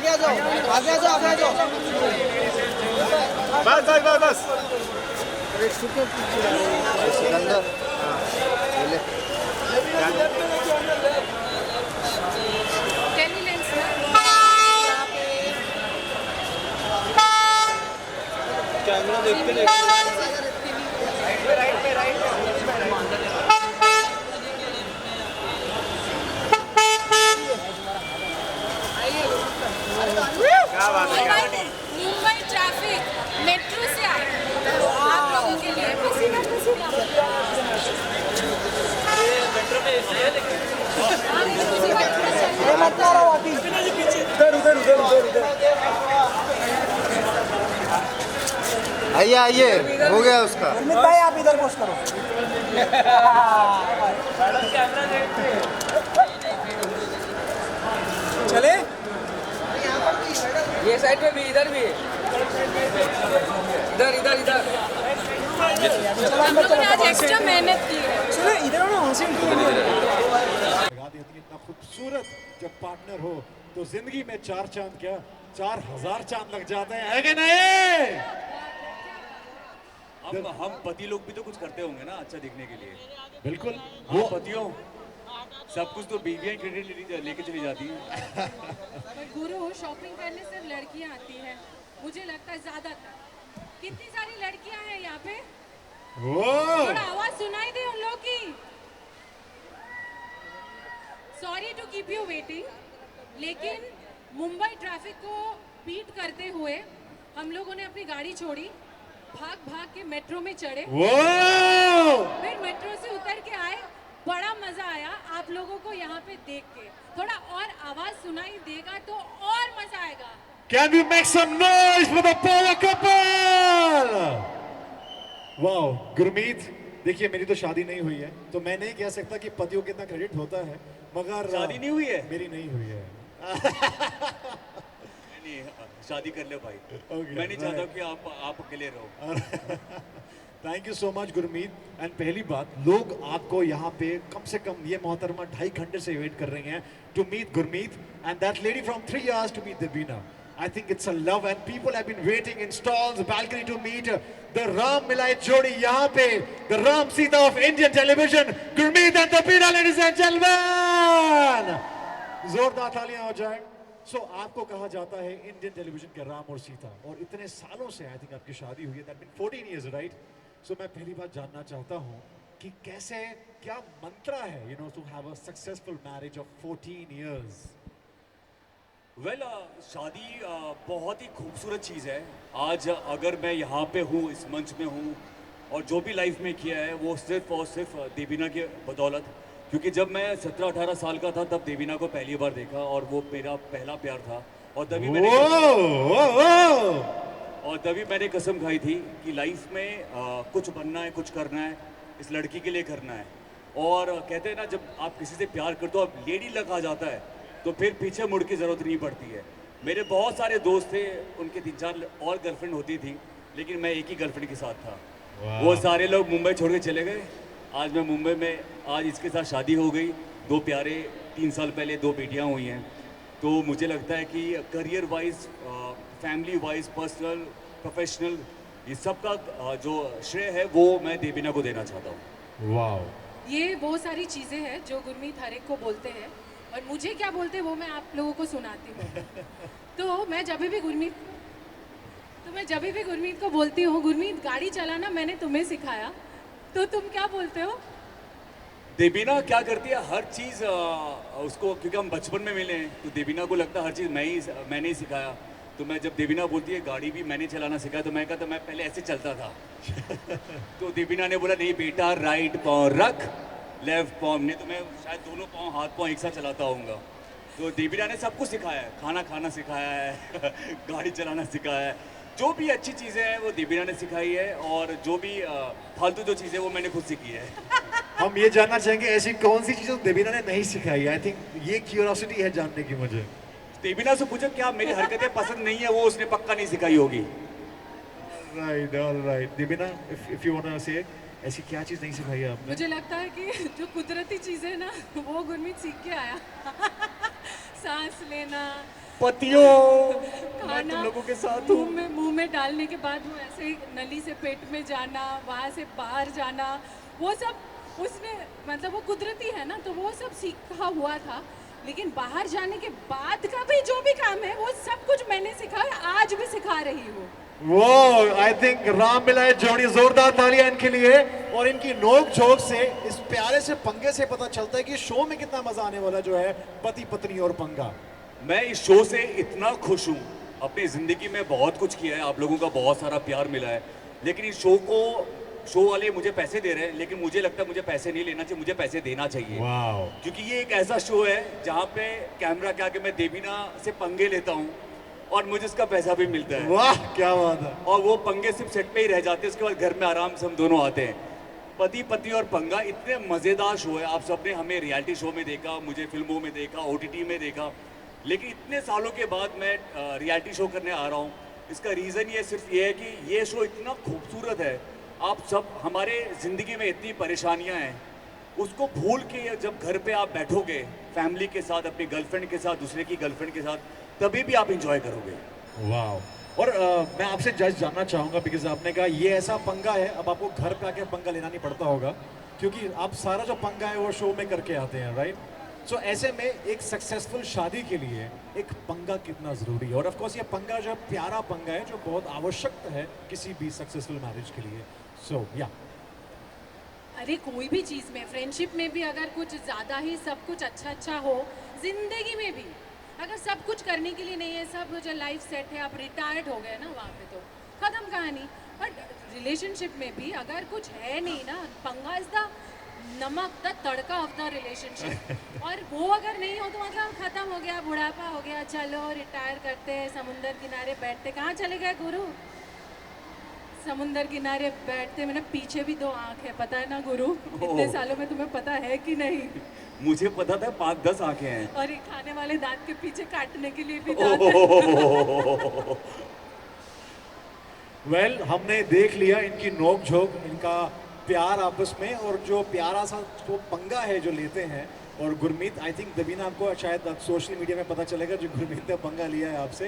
आगे आ जाओ, आगे आ जाओ, आगे आ जाओ। बस बस बस बस। सिकंदर बोले कैमरा देखते देखते क्या बात है, क्या बात है। मुंबई ट्रैफिक मेट्रो से आए आप लोगों के लिए पसीना पसीना मेट्रो में ऐसी है लेकिन मत मारो अभी उधर उधर उधर उधर उधर। आइए आइए, हो गया उसका। अमित भाई आप इधर पोस्ट करो। चले ये साइड में भी इधर भी इधर इधर इधर हम लोगों ने आज एक्स्ट्रा मेहनत की है। चले इधर ना वहाँ से लगा देती है इतना खूबसूरत जब पार्टनर हो तो जिंदगी में 4 चांद क्या 4000 चांद लग जाते हैं, है कि नहीं? हम पति लोग भी तो कुछ करते होंगे ना अच्छा दिखने के लिए। बिल्कुल वो पतियों सब कुछ तो बीवियां क्रेडिट लेके चली जाती हैं। पर गुरु शॉपिंग करने सिर्फ लड़कियां आती है, मुझे लगता है ज्यादातर। कितनी सारी लड़कियां हैं यहाँ पे, वो थोड़ा आवाज सुनाई दे उन लोग की। Sorry to keep you waiting, लेकिन मुंबई ट्रैफिक को बीट करते हुए हम लोगों ने अपनी गाड़ी छोड़ी, भाग भाग के मेट्रो में चढ़े, वो फिर मेट्रो से उतर के आए। बड़ा मजा आया आप लोगों को यहाँ पे देख के। थोड़ा और आवाज सुनाई देगा तो और मजा आएगा। Can we make some noise for the power couple? Wow Gurmeet, देखिए मेरी तो शादी नहीं हुई है तो मैं नहीं कह सकता कि पतियों को कितना क्रेडिट होता है, मगर शादी नहीं हुई है? मेरी नहीं हुई है। नहीं शादी कर ले भाई। Okay, मैं नहीं चाहता right. कि आप अकेले रहो। Thank you so much Gurmeet. And पहली बात, लोग आपको यहाँ पे कम से कम ये मोहतरमा 2.5 घंटे से वेट कर रहे हैं to meet Gurmeet and that lady from 3 hours to meet Devina. I think it's a love and people have been waiting in stalls, balcony to meet the Ram Milai Jodi यहाँ पे, the Ram Sita of Indian television, Gurmeet and Deveena, ladies and gentlemen. जोरदार तालियां हो जाए। सो आपको कहा जाता है इंडियन टेलीविजन के राम और सीता, और इतने सालों से आई थिंक आपकी शादी हुई है, दैट बीन 14 years, राइट? सो मैं पहली बात जानना चाहता हूँ कि कैसे, क्या मंत्रा है you know to have a successful marriage of 14 years? Well शादी बहुत ही खूबसूरत चीज़ है। आज अगर मैं यहाँ पे हूँ, इस मंच में हूँ, और जो भी लाइफ में किया है वो सिर्फ और सिर्फ देवीना के बदौलत। क्योंकि जब मैं 17-18 साल का था तब देवीना को पहली बार देखा और वो मेरा पहला प्यार था, और तभी मैंने कसम खाई थी कि लाइफ में कुछ बनना है, कुछ करना है, इस लड़की के लिए करना है। और कहते हैं ना, जब आप किसी से प्यार करते हो, अब लेडी लग आ जाता है तो फिर पीछे मुड़ की ज़रूरत नहीं पड़ती है। मेरे बहुत सारे दोस्त थे, उनके 3-4 और गर्लफ्रेंड होती थी, लेकिन मैं एक ही गर्लफ्रेंड के साथ था। वो सारे लोग मुंबई छोड़ के चले गए। आज मैं मुंबई में, आज इसके साथ शादी हो गई, 2 प्यारे, 3 साल पहले 2 बेटियां हुई हैं। तो मुझे लगता है कि career wise, family wise, personal, professional, ये सब का जो श्रेय है वो मैं देवीना को देना चाहता हूँ। वाओ, ये बहुत सारी चीज़ें हैं जो गुरमीत हर एक को बोलते हैं, और मुझे क्या बोलते हैं वो मैं आप लोगों को सुनाती हूँ। तो मैं जब भी गुरमीत को बोलती हूँ, गुरमीत गाड़ी चलाना मैंने तुम्हें सिखाया, तो तुम क्या बोलते हो? देवीना क्या करती है, हर चीज़ उसको, क्योंकि हम बचपन में मिले हैं तो देवीना को लगता है हर चीज़ मैंने ही सिखाया। तो मैं जब देवीना बोलती है गाड़ी भी मैंने चलाना सिखाया, तो मैं कहता मैं पहले ऐसे चलता था। तो देवीना ने बोला नहीं बेटा, राइट पाँव रख, लेफ्ट पाँव नहीं, तो मैं शायद दोनों पाँव, हाथ पाँव एक साथ चलाता होऊंगा। तो देवीना ने सब कुछ सिखाया है, खाना खाना सिखाया है, गाड़ी चलाना सिखाया है, जो भी अच्छी चीज़ें हैं वो देवीना ने सिखाई है, और जो भी फालतू जो चीज़ें वो मैंने खुद सीखी है। हम ये जानना चाहेंगे ऐसी कौन सी चीज़ देवीना ने नहीं सिखाई? आई थिंक ये क्यूरियोसिटी है जानने की मुझे। देवीना से पूछो क्या मेरी हरकतें पसंद नहीं है, वो उसने पक्का नहीं सिखाई होगी। Right, alright. Devina, if you want to say, ऐसी क्या चीज़ नहीं सिखाई है आपने? मुझे लगता है कि जो कुदरती चीज़ें ना वो गुरमीत सीख के आया। सांस लेना, पतियों मैं खाना तुम लोगों के साथ हूँ। मुंह में डालने के बाद वो ऐसे ही नली से पेट में जाना, वहाँ से बाहर जाना, वो सब उसने मतलब वो कुदरती है ना, तो वो सब सीखा हुआ था। लेकिन बाहर जाने के बाद का भी जो भी काम है वो सब कुछ मैंने सिखा है, आज भी सिखा रही हूँ। वो आई थिंक राम मिलाए जोड़ी, जोरदार तालियां इनके लिए। और इनकी नोक झोंक से, इस प्यारे से पंगे से पता चलता है कि शो में कितना मजा आने वाला जो है पति पत्नी और पंगा। मैं इस शो से इतना खुश हूँ, अपनी ज़िंदगी में बहुत कुछ किया है, आप लोगों का बहुत सारा प्यार मिला है, लेकिन इस शो वाले मुझे पैसे दे रहे हैं, लेकिन मुझे लगता है मुझे पैसे नहीं लेना चाहिए, मुझे पैसे देना चाहिए। वाओ। क्योंकि ये एक ऐसा शो है जहाँ पे कैमरा के आगे मैं देवीना से पंगे लेता हूँ और मुझे इसका पैसा भी मिलता है। वाह क्या बात है। और वो पंगे सिर्फ सेट पे ही रह जाते हैं, उसके बाद घर में आराम से हम दोनों आते हैं। पति पत्नी और पंगा इतने मज़ेदार शो है, आप सबने हमें रियलिटी शो में देखा, मुझे फिल्मों में देखा, OTT में देखा, लेकिन इतने सालों के बाद मैं रियलिटी शो करने आ रहा हूँ। इसका रीज़न ये सिर्फ ये है कि ये शो इतना खूबसूरत है, आप सब, हमारे ज़िंदगी में इतनी परेशानियाँ हैं, उसको भूल के जब घर पे आप बैठोगे फैमिली के साथ, अपनी गर्लफ्रेंड के साथ, दूसरे की गर्लफ्रेंड के साथ, तभी भी आप इंजॉय करोगे। वाह। और मैं आपसे जज जानना चाहूँगा, बिकॉज आपने कहा ये ऐसा पंगा है, अब आपको घर पे आके पंगा लेना नहीं पड़ता होगा, क्योंकि आप सारा जो पंगा है वो शो में करके आते हैं, राइट? सो ऐसे में एक सक्सेसफुल शादी के लिए एक पंगा कितना ज़रूरी है? और ऑफ कोर्स ये पंगा जो प्यारा पंगा है, जो बहुत आवश्यक है किसी भी सक्सेसफुल मैरिज के लिए। सो या अरे कोई भी चीज़ में, फ्रेंडशिप में भी अगर कुछ ज़्यादा ही सब कुछ अच्छा हो, जिंदगी में भी अगर सब कुछ करने के लिए नहीं है, सब जो लाइफ सेट है, आप रिटायर्ड हो गए ना, वहाँ पे तो ख़त्म कहानी। बट रिलेशनशिप में भी अगर कुछ है नहीं ना, पंगा इज द नमक, the tadka of the relationship. और वो अगर नहीं हो तो मतलब ख़त्म हो गया, बुढ़ापा हो गया, चलो रिटायर करते हैं, समुंदर किनारे बैठते। कहाँ चले गए गुरु? समुंदर किनारे बैठते, मैंने पीछे भी 2 आँख है, पता है ना गुरु? इतने सालों में तुम्हें पता है कि नहीं? मुझे पता था 5-10 आंखें हैं। और ये खाने वाले दांत के पीछे काटने के लिए भी दांत है। वेल हमने देख लिया इनकी नोक झोंक, इनका प्यार आपस में, और जो प्यारा सा जो पंगा है जो लेते हैं। और गुरमीत, आई थिंक दबीना आपको शायद सोशल मीडिया में पता चलेगा जो गुरमीत ने पंगा लिया है आपसे।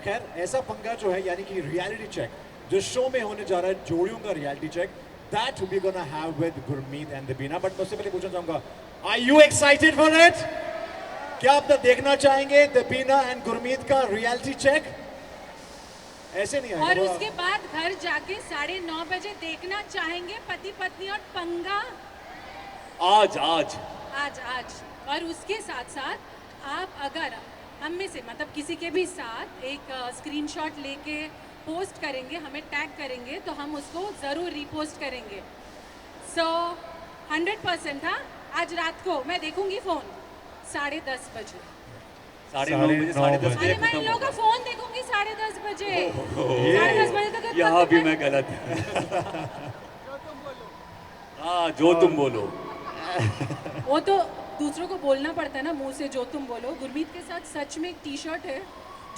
खैर ऐसा पंगा जो है, यानी कि रियलिटी चेक जो शो में होने जा रहा है, जोड़ियों का reality check, that we gonna have with Gurmeet and Debina. But मैं उससे पहले पूछना चाहूंगा, are you excited for it? क्या आप देखना चाहेंगे दबीना एंड गुरमीत का रियलिटी चेक? ऐसे नहीं और आएगा। उसके बाद घर जाके 9:30 बजे देखना चाहेंगे पति पत्नी और पंगा। आज और उसके साथ साथ आप अगर हम में से मतलब किसी के भी साथ एक स्क्रीनशॉट लेके पोस्ट करेंगे, हमें टैग करेंगे, तो हम उसको ज़रूर रीपोस्ट करेंगे। सो 100% हाँ, आज रात को मैं देखूंगी फ़ोन 10:30 बजे। 9:30 बजे, 10:30 अरे बजे मैं इन खत्म लोगों का होगा। फ़ोन देखूंगी 10:30 बजे। 10:30 बजे तक यहाँ भी मैं गलत। हाँ, जो तुम बोलो। वो तो दूसरों को बोलना पड़ता है ना, मुंह से जो तुम बोलो। गुरमीत के साथ सच में एक टी-शर्ट है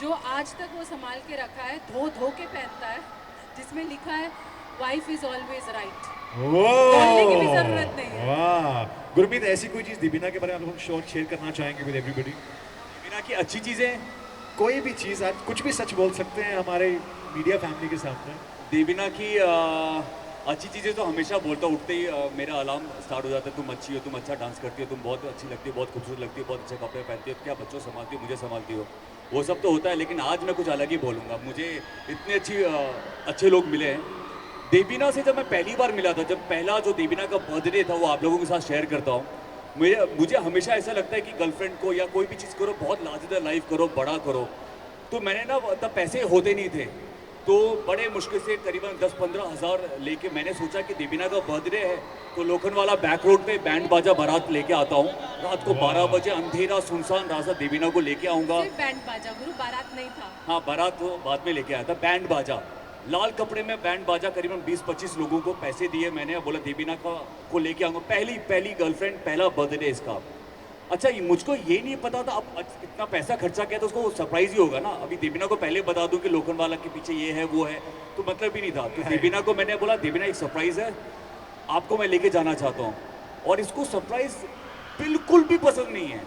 जो आज तक वो संभाल के रखा है, धो के पहनता है, जिसमें लिखा है वाइफ इज ऑलवेज राइट। बोलने की भी जरूरत नहीं है। वाह गुरमीत, ऐसी कोई चीज दीपिना के बारे में आप लोग शॉर्ट शेयर करना चाहेंगे विद एवरीबॉडी? दीपिना की अच्छी चीजें, कोई भी चीज, आप कुछ भी सच बोल सकते हैं हमारे मीडिया फैमिली के सामने। दीपिना की अच्छी चीज़ें तो हमेशा बोलता, उठते ही मेरा अलार्म स्टार्ट हो जाता है, तुम अच्छी हो, तुम अच्छा डांस करती हो, तुम बहुत अच्छी लगती हो, बहुत खूबसूरत लगती हो, बहुत अच्छे कपड़े पहनती हो, क्या बच्चों संभालती हो, मुझे संभालती हो, वो सब तो होता है। लेकिन आज मैं कुछ अलग ही बोलूँगा। मुझे इतने अच्छे लोग मिले हैं। दीपिना से जब मैं पहली बार मिला था, जब पहला जो दीपिना का बर्थडे था, वो आप लोगों के साथ शेयर करता हूँ। मुझे हमेशा ऐसा लगता है कि गर्लफ्रेंड को या कोई भी चीज़ करो, बहुत लार्जर लाइफ करो, बड़ा करो। तो मैंने ना, तब पैसे होते नहीं थे, तो बड़े मुश्किल से करीबन 10-15 हज़ार लेके मैंने सोचा कि दीपिना का बर्थडे है, तो लोखंडवाला बैक रोड पे बैंड बाजा बारात लेके आता हूँ। रात को 12 बजे अंधेरा सुनसान रास्ता, दीपिना को लेके आऊँगा। बैंड बाजा गुरु, बारात नहीं था। हाँ, बारात तो बाद में लेके आया था। बैंड बाजा, लाल कपड़े में बैंड बाजा, करीबन 20-25 लोगों को पैसे दिए मैंने, बोला दीपिना को लेके आऊँगा। पहली गर्लफ्रेंड, पहला बर्थडे इसका। अच्छा, मुझको ये नहीं पता था, अब इतना पैसा खर्चा किया तो उसको सरप्राइज ही होगा ना। अभी दीपिना को पहले बता दूं कि लोखंडवाला के पीछे ये है वो है, तो मतलब ही नहीं था। तो दीपिना को मैंने बोला, दीपिना एक सरप्राइज है, आपको मैं लेके जाना चाहता हूँ। और इसको सरप्राइज बिल्कुल भी पसंद नहीं है।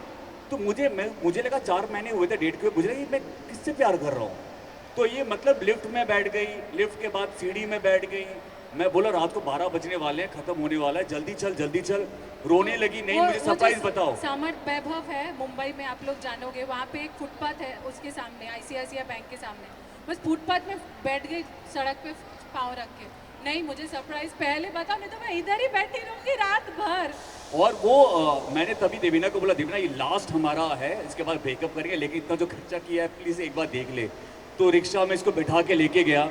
तो मुझे लगा 4 महीने हुए थे डेट के, मुझे लगा ये मैं किससे प्यार कर रहा हूँ। तो ये मतलब लिफ्ट में बैठ गई, लिफ्ट के बाद सीढ़ी में बैठ गई। मैं बोला रात को 12 बजने वाले हैं, खत्म होने वाला है, जल्दी चल। रोने लगी, नहीं मुझे सरप्राइज बताओ। सामर्थ वैभव है मुंबई में, आप लोग जानोगे, वहाँ पे एक फुटपाथ है, उसके सामने ICICI बैंक के सामने, बस फुटपाथ में बैठ गई, सड़क पे पाँव रख के। नहीं मुझे सरप्राइज पहले बताओ, नहीं तो मैं इधर ही बैठी रहूंगी रात भर। और वो मैंने तभी देवीना को बोला, देवीना ये लास्ट हमारा है, इसके बाद ब्रेकअप करेंगे, लेकिन इतना जो खर्चा किया है प्लीज़ एक बार देख ले। तो रिक्शा में इसको बिठा के लेके गया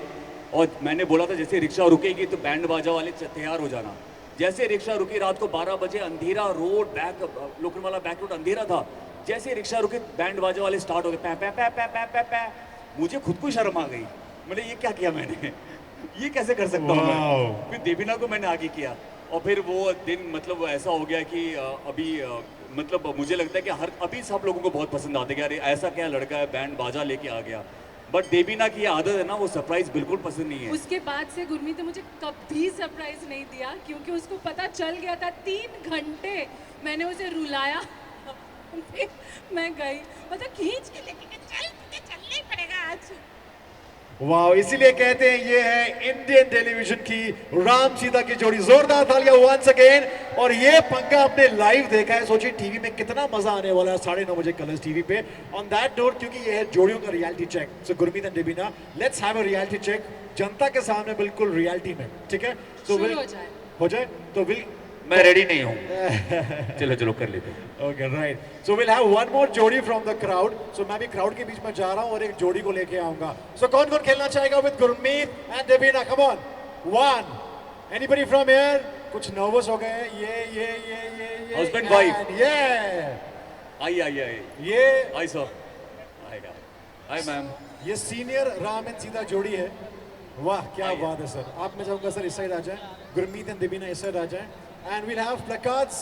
और मैंने बोला था जैसे रिक्शा रुकेगी तो बैंड बाजा वाले तैयार हो जाना। जैसे रिक्शा रुकी रात को 12 बजे, अंधेरा रोड, लोकलवाला बैक रोड अंधेरा था। जैसे रिक्शा रुके बैंड बाजा वाले स्टार्ट हो गए, पै पै पै पै पै पै पै। मुझे खुद को शर्म आ गई, मैंने ये क्या किया मैंने, ये कैसे कर सकता हूँ मैं। फिर देवीना को मैंने आगे किया और फिर वो दिन मतलब ऐसा हो गया कि अभी मतलब मुझे लगता है कि अभी सब लोगों को बहुत पसंद आते हैं कि अरे ऐसा क्या लड़का है बैंड बाजा लेके आ गया। बट देवीना की आदत है ना, वो सरप्राइज बिल्कुल पसंद नहीं है। उसके बाद से गुरमीत ने मुझे कभी सरप्राइज नहीं दिया, क्योंकि उसको पता चल गया था। 3 घंटे मैंने उसे रुलाया फिर मैं गई, मतलब खींच के लेके चल, तुझे चलना ही पड़ेगा आज। वाह, इसीलिए कहते हैं ये है इंडियन टेलीविजन की राम सीता की जोड़ी। जोरदार तालियां वंस अगेन। और ये पंगा आपने लाइव देखा है, सोचिए टीवी में कितना मजा आने वाला है 9:30 बजे कलर्स टीवी पे। ऑन दैट नोट, क्योंकि ये है जोड़ियों का reality check, so Gurmeet and Devina, let's have a reality check जनता के सामने, बिल्कुल रियलिटी में, ठीक है? तो शुरू हो जाए तो विल मैं रेडी नहीं हूँ। चलो कर लेते हैं। Okay right, so will have one more जोड़ी फ्रॉम द क्राउड। सो मैं भी क्राउड के बीच में जा रहा हूँ और एक जोड़ी को लेके आऊंगा। सो कौन कौन खेलना चाहेगा with Gurmeet and Devina? Come on, 1, anybody from here? कुछ नर्वस हो गए? ये Husband, wife. ये आई ये आई सर आएगा। Hi ma'am. ये सीनियर राम एंड सीता जोड़ी है। वाह क्या बात है सर। आप मैं चाहूंगा सर इस साइड आ जाए, गुरमीत एंड देवीना इस साइड आ जाए। And will have placards.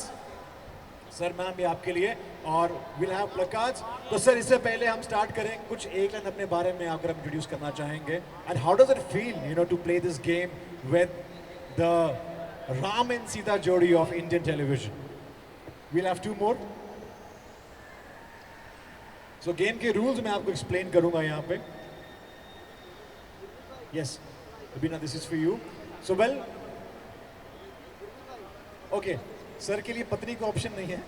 Sir ma'am ये आपके लिए, और विल हैव प्लकार्ड्स। तो सर इससे पहले हम स्टार्ट करें, कुछ एक लाइन अपने बारे में अगर हम इंट्रोड्यूस करना चाहेंगे। And how does it feel you know to play this game with the Ram and Sita जोड़ी of Indian television? Will have 2 more. So game के रूल्स मैं आपको एक्सप्लेन करूंगा यहाँ पे। Yes, Abhina, this is for you. So well, okay. Sir के लिए पत्नी का ऑप्शन नहीं है।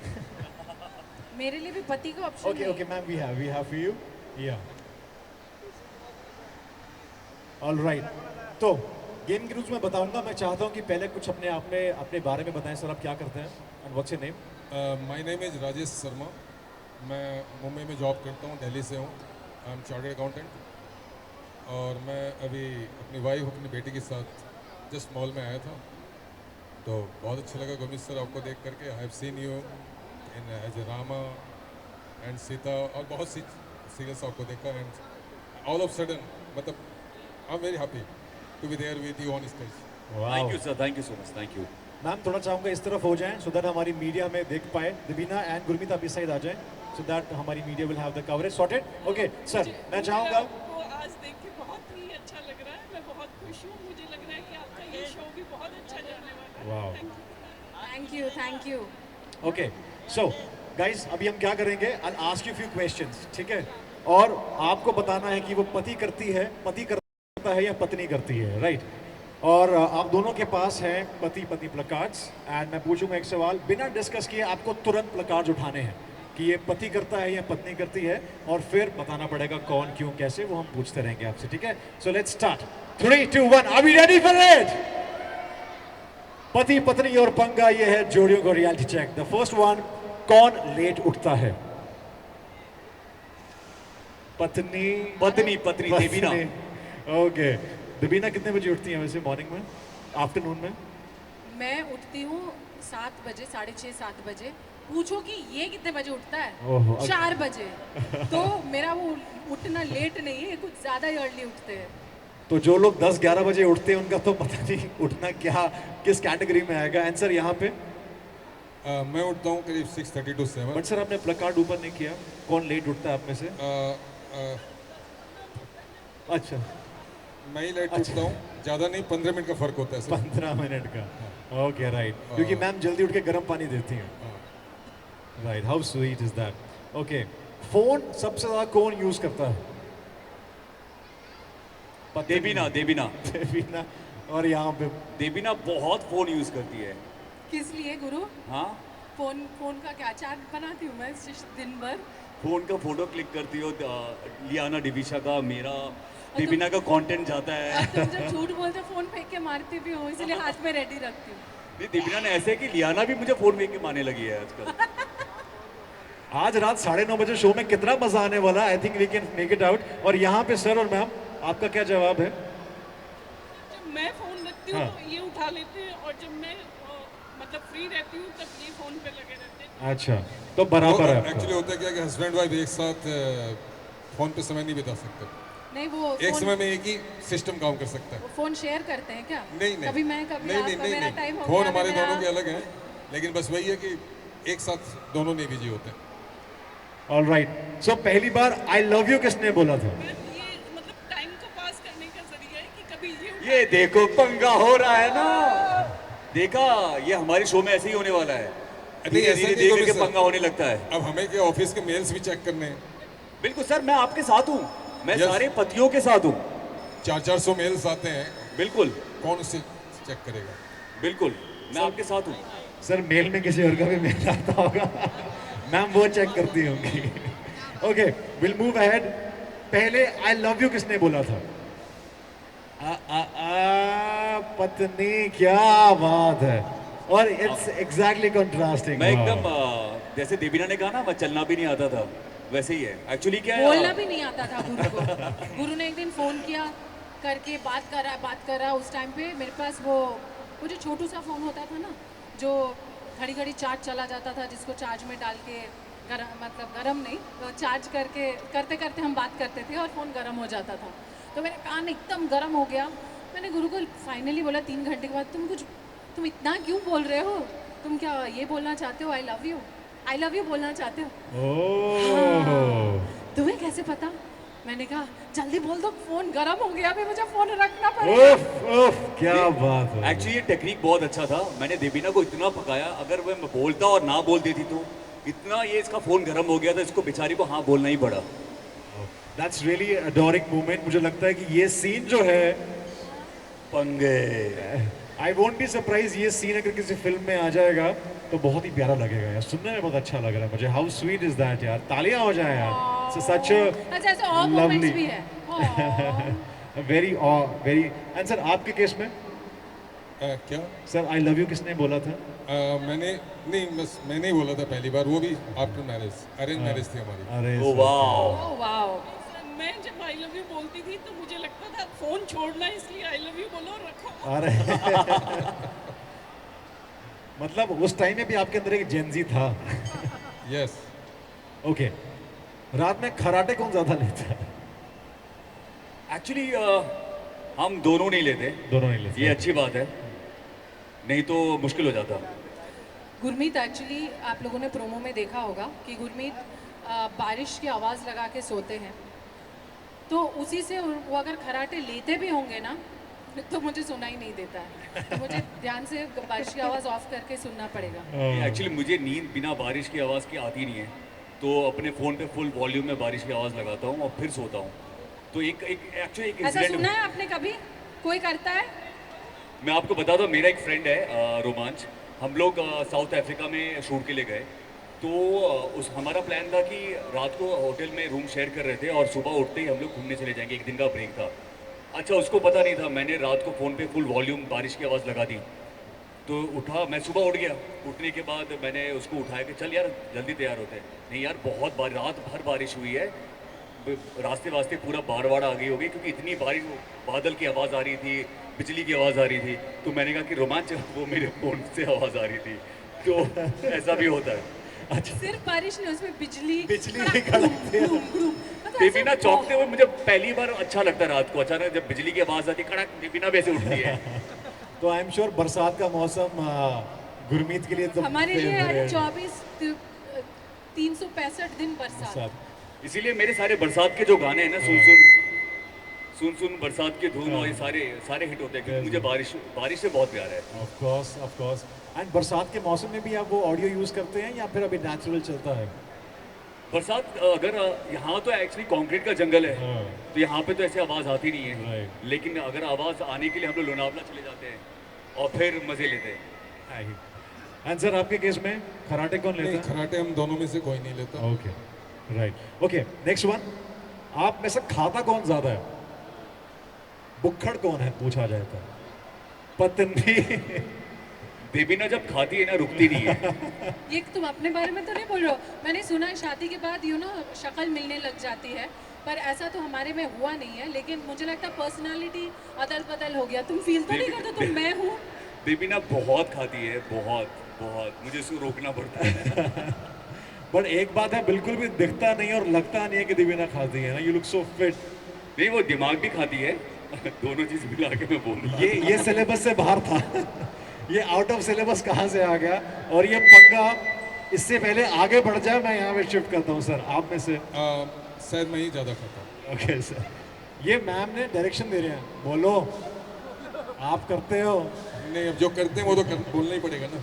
मेरे लिए भी पति का option Okay, okay, ma'am, we have for you. Yeah. All right. तो गेम के रूल्स मैं बताऊंगा। मैं चाहता हूँ कि पहले कुछ अपने बारे में बताएं। सर आप क्या करते हैं? And what's your name? My name is Rajesh Sharma. मैं मुंबई में जॉब करता हूँ, दिल्ली से हूँ। I am chartered accountant. और मैं अभी अपनी वाइफ अपनी बेटी के साथ जस्ट मॉल में आया था, तो बहुत अच्छा लगा गुरमीत सर आपको देख करके। I have seen you in as a Rama and Sita, और बहुत सी सीरियल्स आपको देखा। एंड ऑल ऑफ सडन मतलब I am very happy to be there with you on stage. Thank you sir, thank you so much, thank you. Ma'am थोड़ा चाहूँगा इस तरफ हो जाएं, सो दैट हमारी मीडिया में देख पाए। देवीना एंड गुरमीत आप इस साइड आ जाएं, सो दैट हमारी media will have the coverage sorted. Okay sir, मैं चाहूँगा आपको आज देख के बहुत ही अच्छा लग रहा है। मैं बहुत खुश हूँ। मुझे लग रहा है कि आपका ये शो भी बहुत अच्छा जाने वाला है। Wow, thank you. Okay so guys अभी हम क्या करेंगे, I ask you few questions, ठीक है? और आपको बताना है कि वो पति करता है या पत्नी करती है, राइट? और आप दोनों के पास हैं पति पत्नी प्लकार्ड्स। एंड मैं पूछूंगा एक सवाल, बिना डिस्कस किए आपको तुरंत प्लकार्ड्स उठाने हैं कि ये पति करता है या पत्नी करती है, और फिर बताना पड़ेगा कौन क्यों कैसे, वो हम पूछते रहेंगे आपसे, ठीक है? So let's start. 3, 2, 1, are we ready for it? पति पत्नी और पंगा, ये है जोड़ियों का reality check. The first one, कौन लेट उठता है? पत्नी देवीना। ओके, देवीना कितने बजे उठती हैं वैसे मॉर्निंग में, आफ्टरनून में? मैं उठती हूँ 7 बजे, 6:30 7 बजे। पूछो कि ये कितने बजे उठता है? ओहो, 4 बजे। तो मेरा वो उठना लेट नहीं है, कुछ ज़्यादा ही अर्ली उठते हैं। तो जो लोग 10-11 बजे उठते हैं उनका तो पता नहीं उठना क्या किस कैटेगरी में आएगा। आंसर यहाँ पे मैं उठता हूँ करीब 6:30 to 7। बट सर आपने प्लकार्ड ऊपर नहीं किया, कौन लेट उठता है आप में से? अच्छा, मैं ही लेट उठता हूँ, ज़्यादा नहीं, 15 मिनट का फ़र्क होता है सर। 15 मिनट का। ओके राइट, क्योंकि मैम जल्दी उठ के गर्म पानी देती हैं। Right, how sweet is that. Okay, phone सबसे ज्यादा कौन यूज करता है? देबीना देबीना देवीना। और यहाँ पे देबीना बहुत फोन यूज करती है। किस लिए गुरु? हाँ, फोन का क्या चार्ट बनाती हूँ मैं दिन भर। फोन का फोटो क्लिक करती हो, लियाना डिविशा का, मेरा, देबीना का कंटेंट जाता और है। तुम जब झूठ बोलते हो फोन फेंक के मारती भी हो, इसलिए हाथ में रेडी रखती हूँ। नहीं, देबीना ने ऐसे कि लियाना भी मुझे फोन फेंक के मारने लगी है आजकल। आज रात 9:30 बजे शो में कितना मजा आने वाला, I think we can make it out. और यहाँ पे सर और मैम, आपका क्या जवाब है? जब मैं फोन रखती हूँ हाँ। तो ये उठा लेते हैं, और जब मैं मतलब फ्री रहती हूँ तब ये फोन पे लगे रहते हैं। अच्छा, तो बराबर है आपका। एक्चुअली होता है क्या कि हस्बैंड वाइफ एक साथ फोन पे समय नहीं बिता सकते। नहीं, वो एक फोन समय में एक ही सिस्टम काम कर सकता है। वो फोन शेयर करते हैं क्या? नहीं नहीं, कभी मैं कभी नहीं आप, नहीं कभी नहीं मेरा नहीं, टाइम हो फोन गया, हमारे मेरा- दोनों के अलग हैं, लेकिन बस वही है कि एक साथ दोनों नहीं बिजी होते हैं। ऑल राइट, सो पहली बार आई लव यू किसने बोला था? ये मतलब टाइम को पास करने का जरिया है कि कभी ये उठा ये देखो पंगा हो रहा है ना, देखा, ये हमारे शो में ऐसे ही होने वाला है। नहीं, ऐसा नहीं धीरे कभी के सर। पंगा होने लगता है। अब हमें क्या ऑफिस के मेल्स भी चेक करने हैं। बिल्कुल सर, मैं आपके साथ हूँ, मैं Yes. सारे पतियों के साथ हूँ। 400 मेल्स आते हैं, बिल्कुल कौन उससे चेक करेगा? बिल्कुल, मैं आपके साथ हूँ। सर मेल में किसी और का भी मेल आता होगा, मैम वो चेक करती होंगी। Okay, will move ahead. पहले आई लव यू किसने बोला था? पत्नी, क्या बात है। और इट्स एग्जैक्टली कंट्रास्टिंग। मैं एकदम जैसे देबीना ने कहा ना, मैं चलना भी नहीं आता था, वैसे ही है। एक्चुअली क्या है, बोलना भी नहीं आता था गुरु को। गुरु ने एक दिन फोन किया करके बात कर रहा उस टाइम पे मेरे पास वो जो छोटू सा फोन होता था ना, जो घड़ी घड़ी चार्ज चला जाता था, जिसको चार्ज में डाल के गरम नहीं, तो चार्ज करके करते करते हम बात करते थे और फ़ोन गर्म हो जाता था। तो मेरा कान एकदम गर्म हो गया। मैंने गुरु को फाइनली बोला 3 घंटे के बाद, तुम इतना क्यों बोल रहे हो? तुम क्या ये बोलना चाहते हो, आई लव यू बोलना चाहते हो? ओह, तुम्हें कैसे पता? मैंने कहा जल्दी बोल दो, फोन गर्म हो गया, अभी मुझे फोन रखना पड़ेगा। उफ उफ, क्या बात है। एक्चुअली ये टेक्निक बहुत अच्छा था। मैंने देबीना को इतना पकाया, अगर मैं बोलता और ना बोल देती तो इतना ये इसका फोन गर्म हो गया था, इसको बेचारी को हाँ बोलना ही पड़ा। That's really adoring moment. मुझे लगता है कि ये सीन जो है, पंगे, आई वोंट बी सरप्राइज, ये सीन अगर किसी फिल्म में आ जाएगा तो बहुत ही प्यारा लगेगा यार। सुनने में बहुत अच्छा लग रहा है मुझे। हाउ स्वीट इज दैट यार, तालियां हो जाए यार। सच अच्छा, ऐसे और मोमेंट्स भी है। Very very. एंड सर आपके केस में क्या सर आई लव यू किसने बोला था? मैंने नहीं, बस मैंने ही बोला था पहली बार, वो भी आफ्टर मैरिज, अरेंज मैरिज थी हमारी। अरे ओ वाओ, ओह वाओ। मैं जब आई लव यू बोलती थी तो मुझे लगता था फोन छोड़ना है, इसलिए आई लव यू बोलो और रखो। अरे मतलब उस टाइम में भी आपके अंदर एक जेंजी था। यस। ओके, रात में खराटे कौन ज्यादा लेता है? एक्चुअली हम दोनों नहीं लेते, दोनों नहीं लेते। ये अच्छी बात है, नहीं तो मुश्किल हो जाता। गुरमीत, एक्चुअली आप लोगों ने प्रोमो में देखा होगा कि गुरमीत बारिश की आवाज़ लगा के सोते हैं, तो उसी से वो अगर खराटे लेते भी होंगे ना तो मुझे सुनाई नहीं देता है, तो मुझे ध्यान से बारिश की आवाज़ ऑफ करके सुनना पड़ेगा। एक्चुअली मुझे नींद बिना बारिश की आवाज़ की आती नहीं है, तो अपने फ़ोन पे फुल वॉल्यूम में बारिश की आवाज़ लगाता हूँ और फिर सोता हूँ। तो एक्चुअली एक ऐसा इंसिडेंट सुना है आपने कभी? कोई करता है? मैं आपको बता दूं, मेरा एक फ्रेंड है रोमांच, हम लोग साउथ अफ्रीका में शूट के लिए गए, तो उस हमारा प्लान था कि रात को होटल में रूम शेयर कर रहे थे और सुबह उठते ही हम लोग घूमने चले जाएंगे, एक दिन का ब्रेक था। अच्छा, उसको पता नहीं था, मैंने रात को फ़ोन पे फुल वॉल्यूम बारिश की आवाज़ लगा दी, तो उठा, मैं सुबह उठ गया। उठने के बाद मैंने उसको उठाया कि चल यार जल्दी तैयार होते हैं। नहीं यार, बहुत रात भर बारिश हुई है, रास्ते वास्ते पूरा बाढ़ आ गई होगी, क्योंकि इतनी बारिश, बादल की आवाज़ आ रही थी, बिजली की आवाज़ आ रही थी। तो मैंने कहा कि रोमांच, वो मेरे फ़ोन से आवाज़ आ रही थी, तो ऐसा भी होता है। अच्छा, सिर्फ बारिश नहीं, उसमें बिजली भी कड़कती है। देबीना चौंकते हुए मुझे पहली बार अच्छा लगता है रात को, अचानक जब बिजली की आवाज़ आती कड़क, देबीना वैसे उठती है। तो आई एम श्योर बरसात का मौसम गुरमीत के लिए तो हमारे लिए favorite 365 दिन बरसात। बरसात। इसीलिए मेरे सारे बरसात के जो गाने हैं ना, सुन सुन बरसात के धुन, और ये सारे हिट होते हैं, क्योंकि मुझे बारिश से बहुत प्यार है। Of course. एंड बरसात के मौसम में भी आप वो ऑडियो यूज करते हैं या फिर अभी नेचुरल चलता है? बरसात अगर यहाँ तो एक्चुअली कंक्रीट का जंगल है, तो यहाँ पे तो ऐसी आवाज़ आती नहीं है। लेकिन अगर आवाज़ आने के लिए हम लोग लोनावला चले जाते हैं और फिर मज़े लेते हैं। आंसर आपके केस में कराटे कौन नहीं, लेता है? कराटे हम दोनों में से कोई नहीं लेता। Okay, right, okay, next one. आप में से खाता कौन ज्यादा है? बुक्खड़ कौन है पूछा जाए तो? पत्नी। देवीना जब खाती है ना रुकती नहीं है। ये तुम अपने बारे में तो नहीं बोल रहे हो? मैंने सुना है शादी के बाद शक्ल मिलने लग जाती है, पर ऐसा तो हमारे में हुआ नहीं है। लेकिन मुझे लगता है पर्सनालिटी अदल बदल हो गया। तुम फील तो नहीं करते तुम मैं हूँ? देवीना बहुत खाती है, बहुत बहुत, मुझे उसको रोकना पड़ता है। बट एक बात है, बिल्कुल भी दिखता नहीं और लगता नहीं है कि देवीना खाती है ना। You look so fit. नहीं, वो दिमाग भी खाती है। दोनों चीज मिला के मैं बोल रहा हूँ। ये सिलेबस से बाहर था। ये आउट ऑफ सिलेबस कहाँ से आ गया? और ये पंगा, इससे पहले आगे बढ़ जाए मैं यहाँ पे शिफ्ट करता हूँ सर, आप में से। शायद मैं ही ज़्यादा खाता हूँ। ओके सर, ये मैम ने डायरेक्शन दे रहे हैं, बोलो आप करते हो। नहीं, अब जो करते हैं वो तो बोलना ही पड़ेगा ना।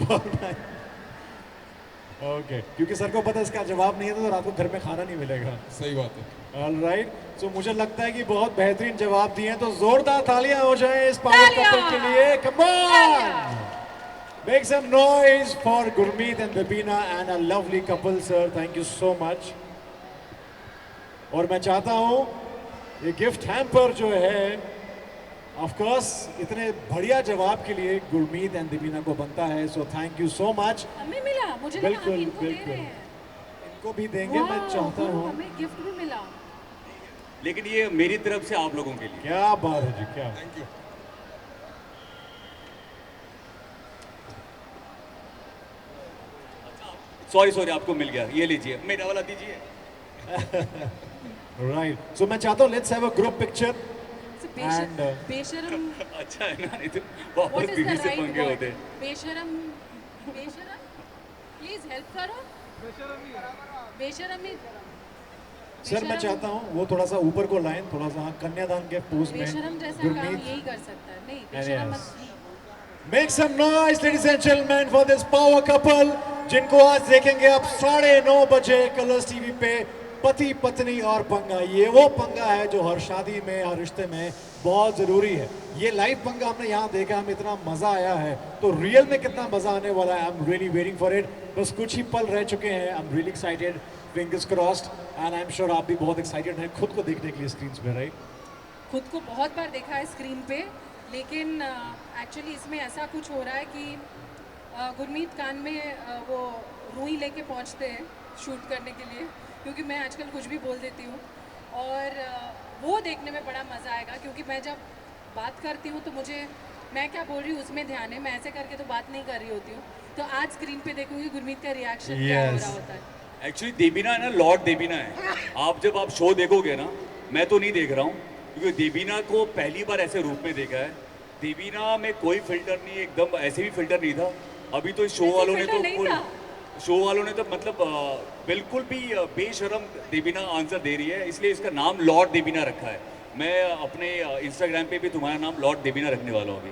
ओके, क्योंकि सर को पता है इसका जवाब नहीं है तो रात को घर में खाना नहीं मिलेगा। सही बात है। ऑलराइट, सो मुझे लगता है कि बहुत बेहतरीन जवाब दिए हैं, तो जोरदार तालियां हो जाए इस पावर कपल के लिए। Come on, make some noise for Gurmeet and Debina and a lovely couple sir, thank you so much. और मैं चाहता हूं ये गिफ्ट हैम्पर जो है, ऑफ कोर्स इतने बढ़िया जवाब के लिए गुरमीत एंड दबीना को बनता है, so thank you so much. हमें मिला, मुझे लगा बिल्कुल, हम इनको दे बिल्कुल। रहे हैं। इनको भी देंगे, मैं चाहता हूँ। हमें गिफ्ट भी मिला। लेकिन ये मेरी तरफ से आप लोगों के लिए। क्या बात है जी, क्या। Thank you. सॉरी, आपको मिल गया, ये लीजिए, मेरा वाला दीजिए। राइट, सो मैं चाहता हूँ let's have a group picture. And, बेशरम। अच्छा है ना, नहीं तो What वापस is बीवी the से right पंगे word? होते। बेशरम, बेशरम। प्लीज हेल्प करो। बेशरमी। सर मैं चाहता हूँ वो थोड़ा सा ऊपर को लाइन, थोड़ा सा कन्यादान के पोज में बेशरम जैसा काम यही कर सकता है। नहीं, बेशरम मत। Make some noise ladies and gentleman for this power couple, जिनको आज देखेंगे आप 9:30 बजे कलर्स टीवी पे। पति पत्नी और पंगा, ये वो पंगा है जो हर शादी में, हर रिश्ते में बहुत जरूरी है। ये लाइव पंगा हमने यहाँ देखा, हमें इतना मजा आया है, तो रियल में कितना मजा आने वाला है। I am really waiting for it. बस कुछ ही पल रह चुके हैं। I am really excited, fingers crossed, and I am sure आप भी बहुत एक्साइटेड हैं खुद को देखने के लिए स्क्रीन पे, राइट? खुद को बहुत बार देखा है स्क्रीन पे, लेकिन एक्चुअली इसमें ऐसा कुछ हो रहा है कि गुरमीत कान में वो रुई लेके पहुंचते हैं शूट करने के लिए, क्योंकि मैं आजकल कुछ भी बोल देती हूँ। और वो देखने में बड़ा मज़ा आएगा, क्योंकि मैं जब बात करती हूँ तो मैं क्या बोल रही हूँ उसमें ध्यान है, मैं ऐसे करके तो बात नहीं कर रही होती हूँ। तो आज स्क्रीन पे देखूंगी गुरमीत का रिएक्शन क्या हो रहा होता है। एक्चुअली देवीना है ना, लॉर्ड देवीना है। जब आप शो देखोगे ना, मैं तो नहीं देख रहा हूँ, क्योंकि देवीना को पहली बार ऐसे रूप में देखा है। देवीना में कोई फिल्टर नहीं, एकदम ऐसे भी फिल्टर नहीं था। अभी तो शो वालों ने तो मतलब बिल्कुल भी बेशरम देवीना आंसर दे रही है, इसलिए इसका नाम लॉर्ड देवीना रखा है। मैं अपने इंस्टाग्राम पे भी तुम्हारा नाम लॉर्ड देवीना रखने वाला हूँ अभी।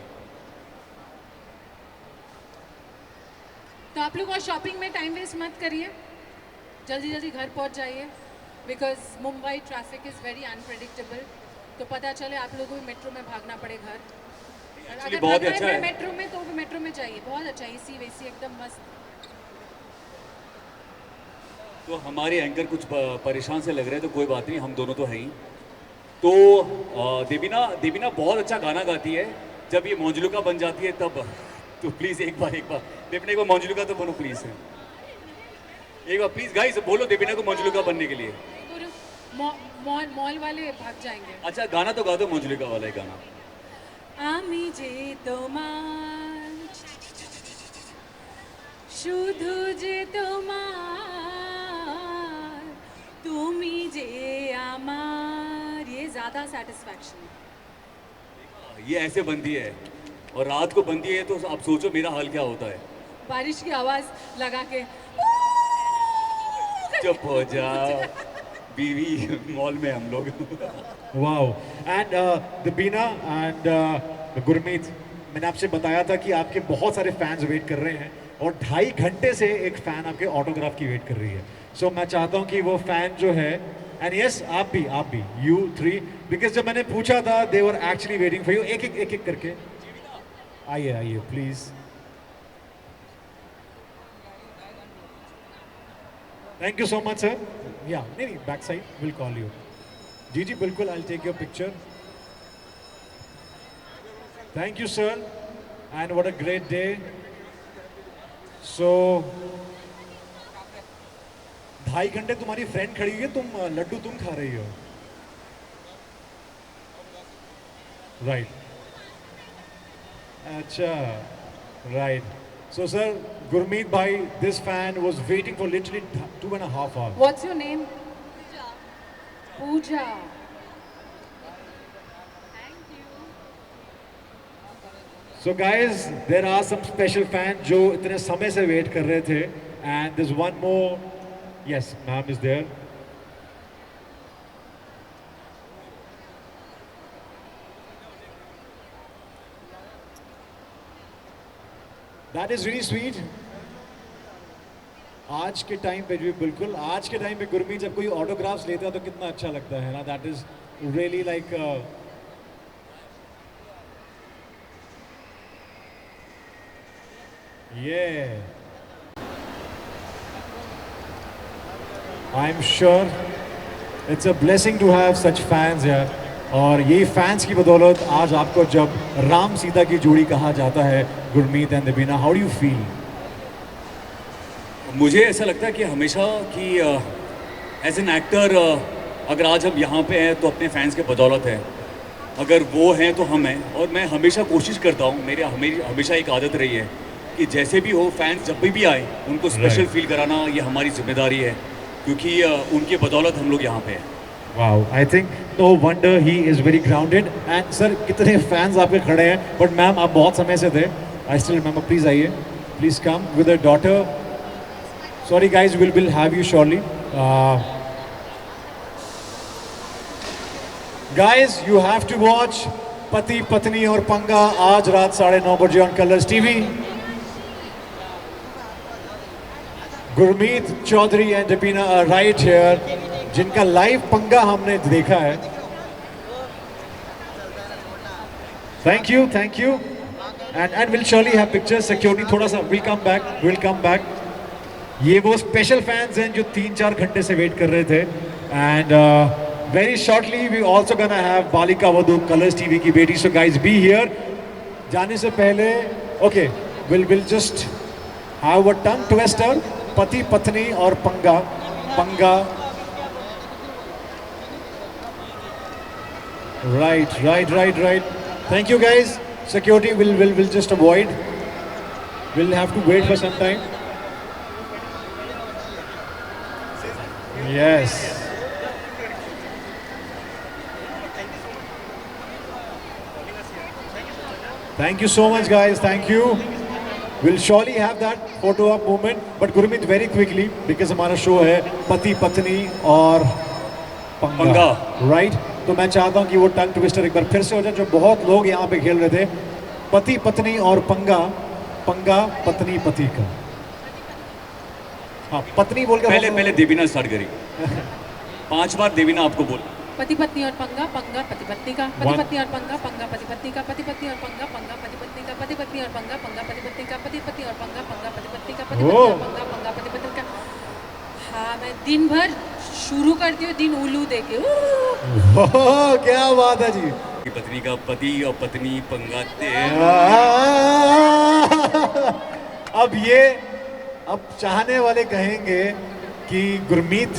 तो आप लोग और शॉपिंग में टाइम वेस्ट मत करिए, जल्दी जल्दी घर पहुंच जाइए, because Mumbai traffic is very unpredictable. तो पता चले आप लोगों को मेट्रो में भागना पड़े घर। अगर बहुत भागना अच्छा है है मेट्रो में, तो मेट्रो में जाइए, बहुत अच्छा, एसी वेसी एकदम मस्त। तो हमारे एंकर कुछ परेशान से लग रहे हैं, तो कोई बात नहीं, हम दोनों तो हैं ही। तो देवीना बहुत अच्छा गाना गाती है। जब ये मौजलुका बन जाती है तब, तो प्लीज़ एक बार देवीना को मौजलुका तो बनो प्लीज़। एक बार प्लीज़ गाइस बोलो देवीना को मौजलुका बनने के लिए। मॉल वाले भाग जाएंगे। अच्छा गाना तो गा दो, मौजलुका वाला ही गाना। আমি যে তোমার, শুধু যে তোমার, তুমি যে আমার, ये ज़्यादा सेटिस्फैक्शन। ये ऐसे बनती है, और रात को बनती है, तो आप सोचो मेरा हाल क्या होता है। बारिश की आवाज़ लगा के चुप हो जा बीवी, मॉल में हम लोग। Wow, and Debina and Gurmeet, मैंने आपसे बताया था कि आपके बहुत सारे फैंस वेट कर रहे हैं, और 2.5 घंटे से एक फैन आपके ऑटोग्राफ की वेट कर रही है। सो मैं चाहता हूँ कि वो फैन जो है, एंड यस आप भी यू 3, बिकॉज जब मैंने पूछा था they were actually waiting for you. एक करके आइए please. Thank you so much sir. या नहीं back side will call you. जी बिल्कुल, I take your picture. Thank you sir and what a great day. So 2.5 घंटे तुम्हारी फ्रेंड खड़ी हुई है, तुम लड्डू तुम खा रही हो, राइट? अच्छा, राइट. सो सर, गुरमीत भाई, this fan was waiting for literally 2.5 hours. What's your name? Pooja. So guys, there are some special fans जो इतने समय से वेट कर रहे थे, and there's one more. Yes, ma'am is there. That is really sweet. आज के time पे भी बिल्कुल, आज के टाइम पे गुरमीत जब कोई ऑटोग्राफ्स लेता है तो कितना अच्छा लगता है ना. That is really like yeah. I'm sure it's a blessing to have such fans here. और ये फैंस की बदौलत आज आपको जब राम सीता की जोड़ी कहा जाता है, Gurmeet and Devina, how do you feel? मुझे ऐसा लगता है कि हमेशा कि एज एन एक्टर अगर आज हम यहाँ पे हैं तो अपने फैंस के बदौलत है, अगर वो हैं तो हम हैं. और मैं हमेशा कोशिश करता हूँ, मेरी हमेशा एक आदत रही है कि जैसे भी हो फैंस जब भी आए उनको स्पेशल फील कराना ये हमारी जिम्मेदारी है, क्योंकि उनके बदौलत हम लोग यहाँ पे हैं. Wow, I think no wonder he is very grounded. And sir, कितने फैंस आपके खड़े हैं, बट मैम आप बहुत समय से थे. I still remember. प्लीज आइए, please come with a daughter. Sorry guys, will have you surely. Guys, you have to watch पति पत्नी और पंगा आज रात 9:30 बजे on Colors TV. Gurmeet Choudhary and Debina are right here, जिनका लाइव पंगा हमने देखा है. Thank you and will surely have pictures. Security थोड़ा सा विल कम बैक. ये वो स्पेशल फैंस हैं जो 3-4 घंटे से वेट कर रहे थे. And very shortly we also gonna have Balika Vadhu Colors TV की बेटी. So guys be here. जाने से पहले okay, will just have a tongue twister. पति पत्नी और पंगा. Right. Thank you guys. Security will just avoid. We'll have to wait for some time. Yes. Thank you so much guys. Thank you. We'll surely have that photo op moment. But Gurmeet, very quickly, because हमारा show है पति पत्नी और पंगा, right? तो मैं चाहता हूँ कि वो टंग ट्विस्टर एक बार फिर से हो जाए, जो बहुत लोग यहाँ पे खेल रहे थे. पति पत्नी और पंगा पत्नी पति का. हाँ, पत्नी बोल के पहले देवीना स्टार्ट करी. 5 बार देवीना आपको बोल. पति पत्नी और पंगा पति पत्नी का. पति पत्नी और पंगा पति पत्नी का. पति पत्नी और पंगा पति पत्नी का. पति पत्नी और पंगा पति पत्नी का. पति पत्नी और पंगा पति पत्नी का. पति पत्नी और पंगा पति पत्नी का. हाँ, मैं दिन भर शुरू करती हूँ दिन उल्लू देके. क्या बात है जी. पत्नी का पति और पत्नी पंगा. अब चाहने वाले कहेंगे कि गुरमीत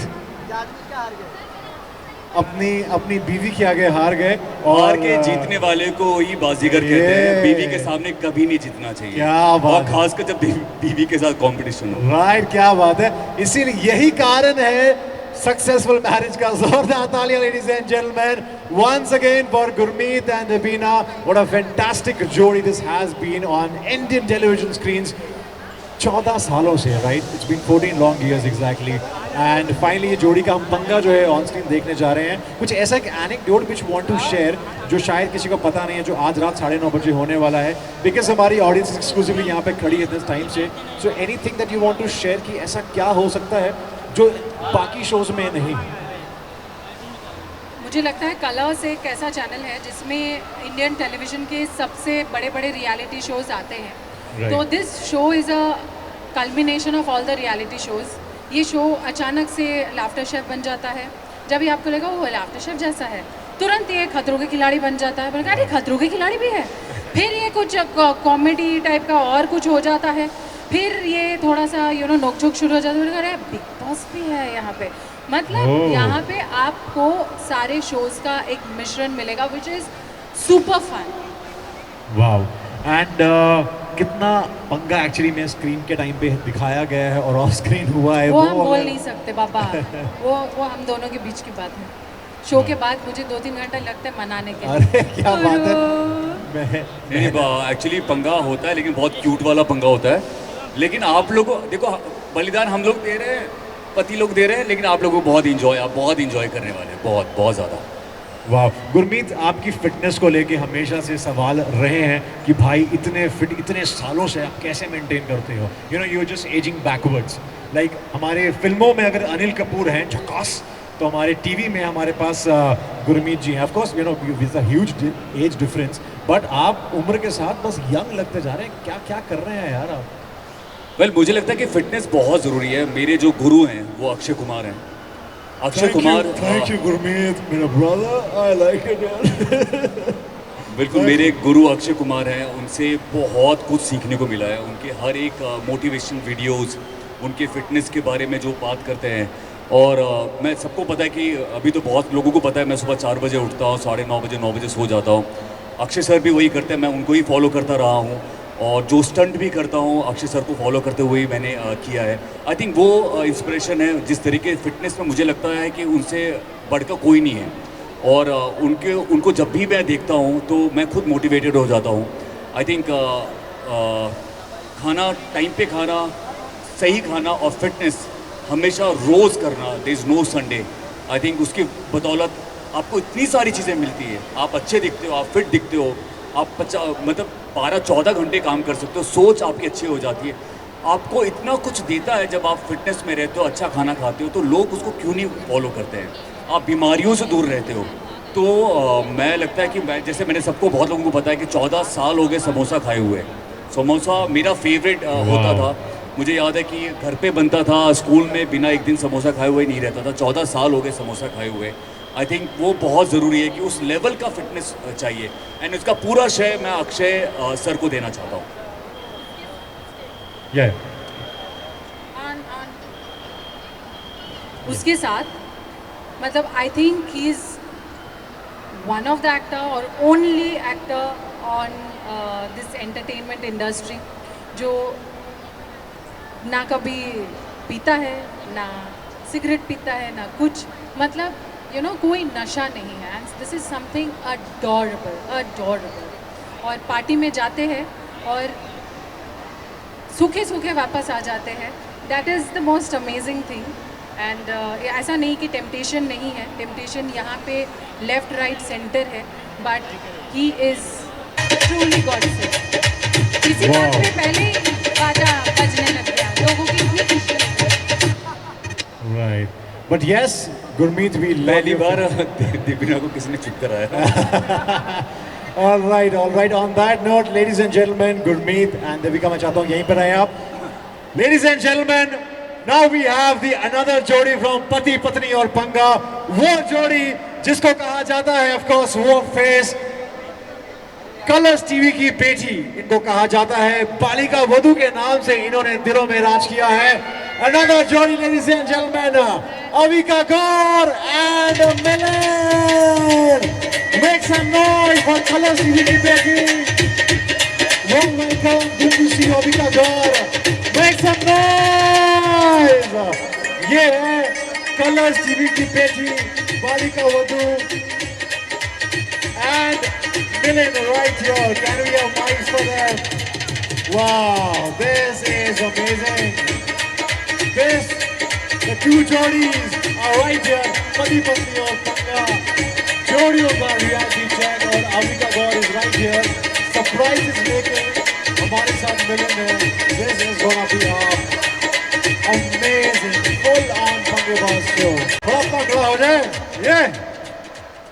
अपनी बीवी के आगे हार गए. हार के जीतने वाले को ही बाजीगर कहते हैं. बीवी के सामने कभी नहीं जीतना चाहिए. क्या बात, और खासकर जब बीवी के साथ कंपटीशन हो. राइट, क्या बात है. इसीलिए यही कारण है सक्सेसफुल मैरिज का. जोरदार तालियां ladies and gentleman once again for Gurmeet and Deveena. What a fantastic जोड़ी this has been on Indian television screens. 14 सालों से, right? It's been 14 long years exactly. And finally ये जोड़ी का हम पंगा जो है ऑन स्क्रीन देखने जा रहे हैं. कुछ ऐसा एक anecdote which we want to share जो शायद किसी को पता नहीं है, जो आज रात 9:30 बजे होने वाला है, बिकॉज हमारी ऑडियंस एक्सक्लूसिवली यहाँ पे खड़ी है दिस टाइम से. So anything that you want to share कि ऐसा क्या हो सकता है जो बाकी शोज में नहीं? मुझे लगता है कलर्स एक ऐसा चैनल है जिसमें इंडियन टेलीविजन के सबसे बड़े बड़े रियलिटी शोज आते हैं. Right. तो this show is a culmination of all the reality shows. ये शो अचानक से लाफ्टर शेफ बन जाता है. जब भी आपको लगा वो लाफ्टर शेफ जैसा है, तुरंत ये खतरों के खिलाड़ी बन जाता है. बोला अरे खतरों के खिलाड़ी भी है. फिर ये कुछ कॉमेडी टाइप का और कुछ हो जाता है. फिर ये थोड़ा सा नोकझोंक शुरू हो जाता है. अरे बिग बॉस भी है यहाँ पे. मतलब यहाँ पे आपको सारे शोज का एक मिश्रण मिलेगा which is super fun. Wow. And कितना पंगा एक्चुअली में स्क्रीन के टाइम पे दिखाया गया है और ऑफ स्क्रीन हुआ है वो हम बोल नहीं सकते बाबा. वो हम दोनों के बीच की बात है. शो के बाद मुझे 2-3 घंटा लगता है मनाने के लिए. अरे क्या बात है. नहीं एक्चुअली पंगा होता है लेकिन बहुत क्यूट वाला पंगा होता है. लेकिन आप लोगों देखो बलिदान हम लोग दे रहे हैं, पति लोग दे रहे हैं, लेकिन आप लोगों को आप बहुत इंजॉय करने वाले हैं. बहुत बहुत ज़्यादा. वाह. गुरमीत, आपकी फिटनेस को लेके हमेशा से सवाल रहे हैं कि भाई इतने फिट इतने सालों से आप कैसे मेंटेन करते हो. You just ageing backwards. Like हमारे फिल्मों में अगर अनिल कपूर हैं झकास, तो हमारे टीवी में हमारे पास गुरमीत जी हैं. Of course with a huge age difference, but आप उम्र के साथ बस यंग लगते जा रहे हैं. क्या क्या कर रहे हैं यार आप? वेल मुझे लगता है कि फिटनेस बहुत ज़रूरी है. मेरे जो गुरु हैं वो अक्षय कुमार हैं. अक्षय कुमार. थैंक यू गुरमीत, मेरा ब्रदर. I like it. बिल्कुल मेरे गुरु अक्षय कुमार हैं. उनसे बहुत कुछ सीखने को मिला है. उनके हर एक मोटिवेशन वीडियोस, उनके फिटनेस के बारे में जो बात करते हैं. और मैं सबको पता है कि अभी तो बहुत लोगों को पता है मैं सुबह 4 बजे उठता हूँ, 9:30 बजे 9 बजे सो जाता हूँ. अक्षय सर भी वही करते हैं. मैं उनको ही फॉलो करता रहा हूँ और जो स्टंट भी करता हूँ अक्षय सर को फॉलो करते हुए ही मैंने किया है. आई थिंक वो इंस्पिरेशन है. जिस तरीके फिटनेस में मुझे लगता है कि उनसे बढ़कर कोई नहीं है. और उनको जब भी मैं देखता हूँ तो मैं खुद मोटिवेटेड हो जाता हूँ. आई थिंक खाना टाइम पे खाना, सही खाना और फिटनेस हमेशा रोज़ करना, there is no Sunday. I think उसकी बदौलत आपको इतनी सारी चीज़ें मिलती है. आप अच्छे दिखते हो, आप फिट दिखते हो, आप 12-14 घंटे काम कर सकते हो, सोच आपकी अच्छी हो जाती है. आपको इतना कुछ देता है जब आप फिटनेस में रहते हो, अच्छा खाना खाते हो, तो लोग उसको क्यों नहीं फॉलो करते हैं. आप बीमारियों से दूर रहते हो. तो मैं लगता है कि जैसे मैंने सबको बहुत लोगों को पता है कि 14 साल हो गए समोसा खाए हुए. समोसा मेरा फेवरेट होता था. मुझे याद है कि घर पे बनता था, स्कूल में बिना एक दिन समोसा खाए हुए नहीं रहता था. 14 साल हो गए समोसा खाए हुए. आई थिंक वो बहुत ज़रूरी है कि उस लेवल का फिटनेस चाहिए. एंड इसका पूरा श्रेय मैं अक्षय सर को देना चाहता हूँ. उसके साथ मतलब I think he is one of the actor और only actor on this entertainment industry जो ना कभी पीता है, ना सिगरेट पीता है, ना कुछ. मतलब कोई नशा नहीं है. This is something adorable. और पार्टी में जाते हैं और सूखे सूखे वापस आ जाते हैं. That is the most amazing thing. And ऐसा नहीं कि टेम्पटेशन नहीं है. टेम्पटेशन यहाँ पे लेफ्ट राइट सेंटर है. But he is truly God से. इसी बात पे पहले ही बाजा बजने लग गया. लोगों की इतनी खुशी लग गई. Right. But yes Gurmeet, we पहली बार दीपिका को किसी ने चुप कराया. All right. On that note, ladies and gentlemen, Gurmeet and Devika, मैं चाहता हूँ यहीं पर रहें आप. Ladies and gentlemen, now we have the another जोड़ी from पति पत्नी और पंगा. वो जोड़ी जिसको कहा जाता है of course वो फेस कलर्स टीवी की बेटी. इनको कहा जाता है बालिका वधू के नाम से इन्होंने दिलों में राज किया है. Another जोड़ी, ladies and gentlemen, Avika Gaur and Milan. Make some noise for Colors TV की बेटी. Warm welcome, good to see Avika Gaur. Make some noise. ये है Colors TV की बेटी बालिका वधू and Milan right here. Can we have mics for them? Wow, this is amazing. The two jodis are right here. Pati Patni और पंगा. जोड़ियों का reality check और Avika Gaur is right here. Surprises लेके हमारे साथ मिलन है. This is gonna be amazing, full on हो जाए ये।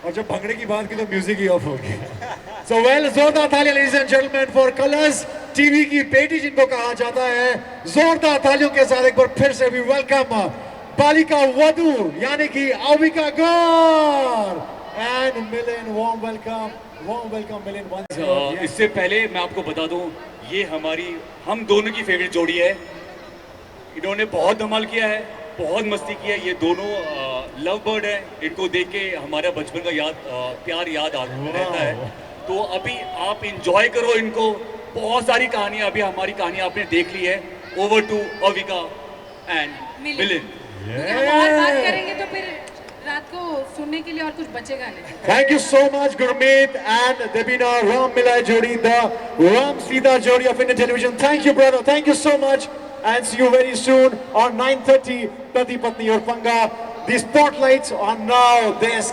और जब भंगड़े की बात की तो म्यूजिक ही ऑफ हो गया। सो वेल, जोरदार तालियां ladies and gentleman for Colors TV की बेटी जिनको कहा जाता है। जोरदार तालियों के साथ एक बार फिर से भी वेलकम बालिका वधू यानी कि अविका गौर एंड मिलिन। वार्म वेलकम मिलिन वंस अगेन। इससे पहले मैं आपको बता दूं, ये हम दोनों की फेवरेट जोड़ी है। इन्होंने बहुत धमाल किया है, बहुत मस्ती की है। ये दोनों लव बर्ड है। इनको देख के हमारा बचपन का प्यार याद रहता है। तो अभी आप इंजॉय करो इनको। बहुत सारी कहानियां, अभी हमारी कहानी आपने देख ली है। ओवर टू अविका एंड मिलिन। हम और बात करेंगे तो फिर रात को सुनने के लिए और कुछ बचेगा नहीं। Thank you so much, Gurmeet and Debina Ram Milai Jodi, the Ram Sita Jodi of Indian television. Thank you, brother. Thank you so much, and see you very soon on 9:30. Pati Patni or Panga. The spotlights on now this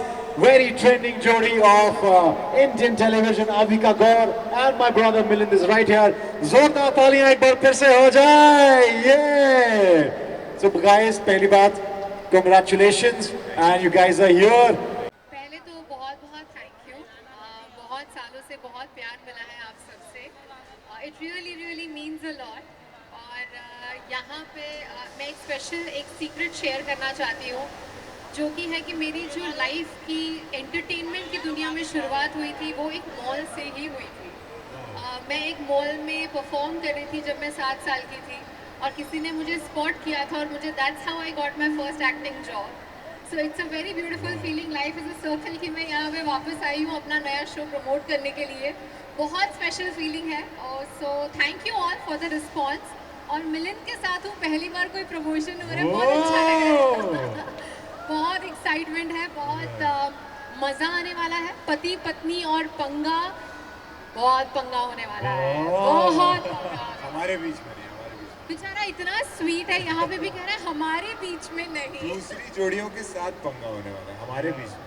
very trending Jodi of Indian television, Avika Gaur and my brother Milind is right here. Zordar तालियां एक बार फिर से हो जाए. Yeah. So guys, पहली बात, congratulations, and you guys are here. पहले तो बहुत बहुत थैंक यू। बहुत सालों से बहुत प्यार मिला है आप सबसे। It really means a lot. और यहाँ पे मैं एक स्पेशल एक सीक्रेट शेयर करना चाहती हूँ, जो कि है कि मेरी जो लाइफ की एंटरटेनमेंट की दुनिया में शुरुआत हुई थी वो एक मॉल से ही हुई थी। मैं एक मॉल में परफॉर्म कर रही थी जब मैं 7 साल की थी, और किसी ने मुझे स्पॉट किया था और मुझे that's how I got my first acting job. So it's a very beautiful feeling. Life is a circle कि मैं यहाँ पे वापस आई हूँ अपना नया शो प्रमोट करने के लिए। बहुत स्पेशल फीलिंग है। और so thank you all for the response. और मिलिन के साथ हूँ, पहली बार कोई प्रमोशन हो रहा है, बहुत अच्छा लग रहा है। बहुत एक्साइटमेंट है, बहुत मज़ा आने वाला है। पति पत्नी और पंगा, बहुत पंगा होने वाला है, बहुत पंगा। हमारे बीच में बेचारा इतना स्वीट है, यहाँ पे भी कह रहा है हमारे बीच में नहीं। दूसरी जोड़ियों के साथ पंगा होने वाला है हमारे बीच में।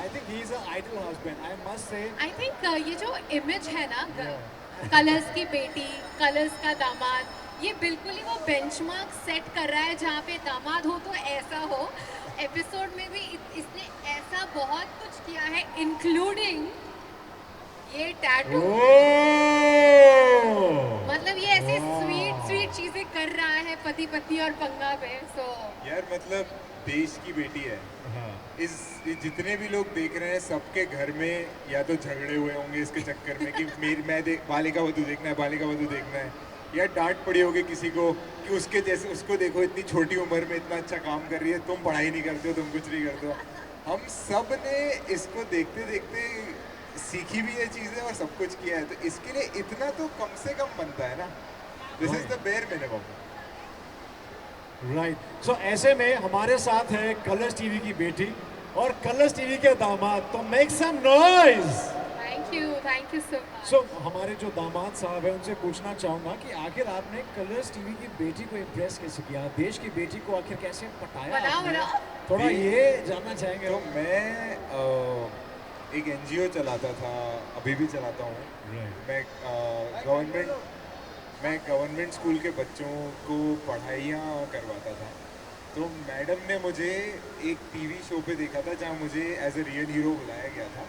I think he is an ideal husband. I must say. I think ये जो इमेज है ना, कलर्स की बेटी, कलर्स का दामाद, ये बिल्कुल ही वो बेंचमार्क सेट कर रहा है जहाँ पे दामाद हो तो ऐसा हो। एपिसोड में भी इसने ऐसा बहुत कुछ किया है, इंक्लूडिंग ये टैटू। मतलब ये ऐसी स्वीट चीजें कर रहा है पति पत्नी और पंगा पे। सो यार मतलब देश की बेटी है। इस जितने भी लोग देख रहे हैं सबके घर में या तो झगड़े हुए होंगे इसके चक्कर में कि बालिका वधू देखना है, या डांट पड़ी होगी किसी को कि उसके जैसे उसको देखो इतनी छोटी उम्र में इतना अच्छा काम कर रही है, तुम पढ़ाई नहीं करते हो, तुम कुछ नहीं करते हो। हम सब ने इसको देखते देखते सीखी भी ये चीज़ें और सब कुछ किया है, तो इसके लिए इतना तो कम से कम बनता है ना। This is the bare minimum. Right. So ऐसे में हमारे साथ है कलर्स टीवी की बेटी और कलर्स टीवी के दामाद, तो make some noise. Thank you so much. So हमारे जो दामाद साहब हैं उनसे पूछना चाहूंगा कि आखिर आपने कलर्स टीवी की बेटी को इम्प्रेस कैसे किया, देश की बेटी को आखिर कैसे पटाया आपने? थोड़ा ये जानना चाहेंगे। तो मैं एक एनजीओ चलाता था, अभी भी चलाता हूँ। मैं गवर्नमेंट स्कूल के बच्चों को पढ़ाइयाँ करवाता था। तो मैडम ने मुझे एक टीवी शो पे देखा था जहाँ मुझे एज ए रियल हीरो बुलाया गया था।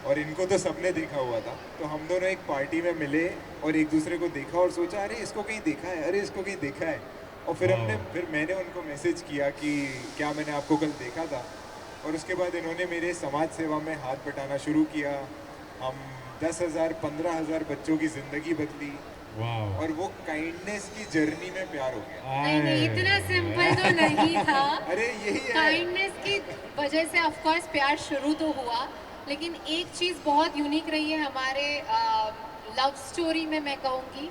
और इनको तो सबने देखा हुआ था। तो हम दोनों एक पार्टी में मिले और एक दूसरे को देखा और सोचा अरे इसको कहीं देखा है, अरे इसको कहीं देखा है। और फिर मैंने उनको मैसेज किया कि क्या मैंने आपको कल देखा था। और उसके बाद इन्होंने मेरे समाज सेवा में हाथ बटाना शुरू किया। हम 10,000 15,000 बच्चों की ज़िंदगी बदली। और वो काइंडनेस की जर्नी में प्यार हो गया। नहीं, इतना सिंपल तो नहीं था। अरे यही है, काइंडनेस की वजह से ऑफ कोर्स प्यार शुरू तो हुआ, लेकिन एक चीज़ बहुत यूनिक रही है हमारे लव स्टोरी में। मैं कहूँगी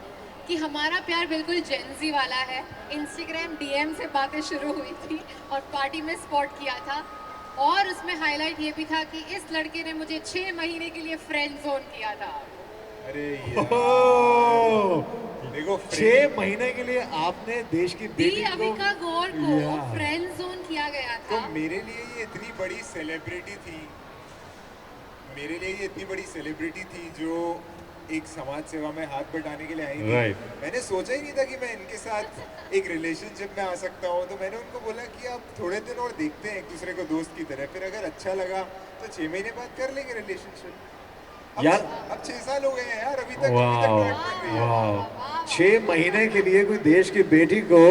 कि हमारा प्यार बिल्कुल जेंजी वाला है। इंस्टाग्राम डीएम से बातें शुरू हुई थी और पार्टी में स्पॉट किया था। और उसमें हाईलाइट ये भी था कि इस लड़के ने मुझे 6 महीने के लिए फ्रेंड जोन किया था। अरे देखो 6 महीने के लिए आपने देश की बेटी को, अविका गौर को फ्रेंड जोन किया गया था। तो मेरे लिए ये इतनी बड़ी सेलिब्रिटी थी, जो एक समाज सेवा में हाथ बटाने के लिए आई थी। Right. मैंने सोचा ही नहीं था कि मैं इनके साथ एक रिलेशनशिप में आ सकता हूँ, तो मैंने उनको बोला कि आप थोड़े दिन और देखते हैं एक दूसरे को दोस्त की तरह, फिर अगर अच्छा लगा तो 6 महीने बाद कर लेंगे रिलेशनशिप। यार अब 6 साल हो गए हैं यार, अभी तक वाह बात कर रही है। वाह 6 महीने के लिए कोई देश की बेटी को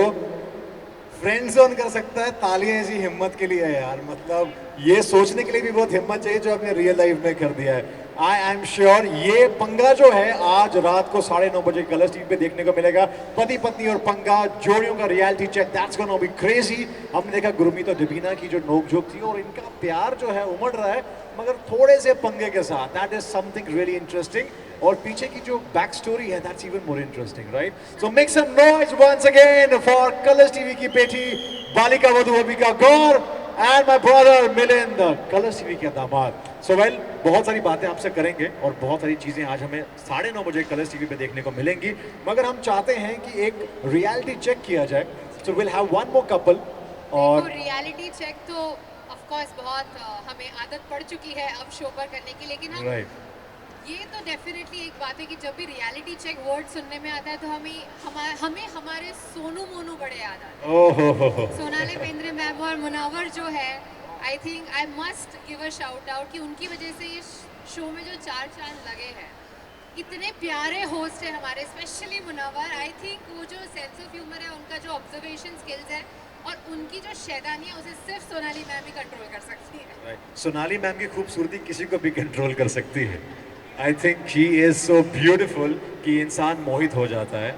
फ्रेंड जोन कर सकता है, तालियां ऐसी हिम्मत के लिए है यार। मतलब ये सोचने के लिए भी बहुत हिम्मत चाहिए जो आपने रियल लाइफ में कर दिया है। आई एम श्योर ये पंगा जो है आज रात को 9:30 बजे कलर्स टीवी पे देखने को मिलेगा। पति पत्नी और पंगा जोड़ियों का reality check, that's gonna be crazy. हमने देखा गुरमीत और दीपिना की जो नोकझोंक थी और इनका प्यार जो है उमड़ रहा है मगर थोड़े से पंगे के साथ। That is something really interesting. और पीछे की जो बैक स्टोरी है that's even more interesting, right? So make some noise once again for Colors TV की बेटी Balika Vadhu Avika Gor and my brother Milind, Colors TV के दामाद। सो वेल बहुत सारी बातें आपसे करेंगे और बहुत सारी चीजें आज हमें 9:30 बजे कलर्स टीवी पे देखने को मिलेंगी, मगर हम चाहते हैं कि एक रियलिटी चेक किया जाए। So will have one more couple. और रियलिटी चेक तो ऑफ कोर्स बहुत हमें आदत पड़ चुकी है अब शो पर करने की, लेकिन हम राइट ये तो डेफिनेटली एक बात है कि जब भी रियलिटी चेक वर्ड सुनने में आता है तो हमें हमारे सोनू मोनू बड़े याद आते हैं। ओहो सोनाली बेंद्रे मैम और मुनावर जो है, I think I must give a shout out कि उनकी वजह से ये शो में जो 4 चांद लगे हैं। इतने प्यारे होस्ट हैं हमारे, स्पेशली मुनावर। आई थिंक वो जो सेंस ऑफ ह्यूमर है, उनका जो ऑब्जर्वेशन स्किल्स है और उनकी जो शैतानी है, उसे सिर्फ सोनाली मैम ही कंट्रोल कर सकती है। राइट सोनाली मैम की खूबसूरती किसी को भी कंट्रोल कर सकती है। I think she is so beautiful कि इंसान मोहित हो जाता है।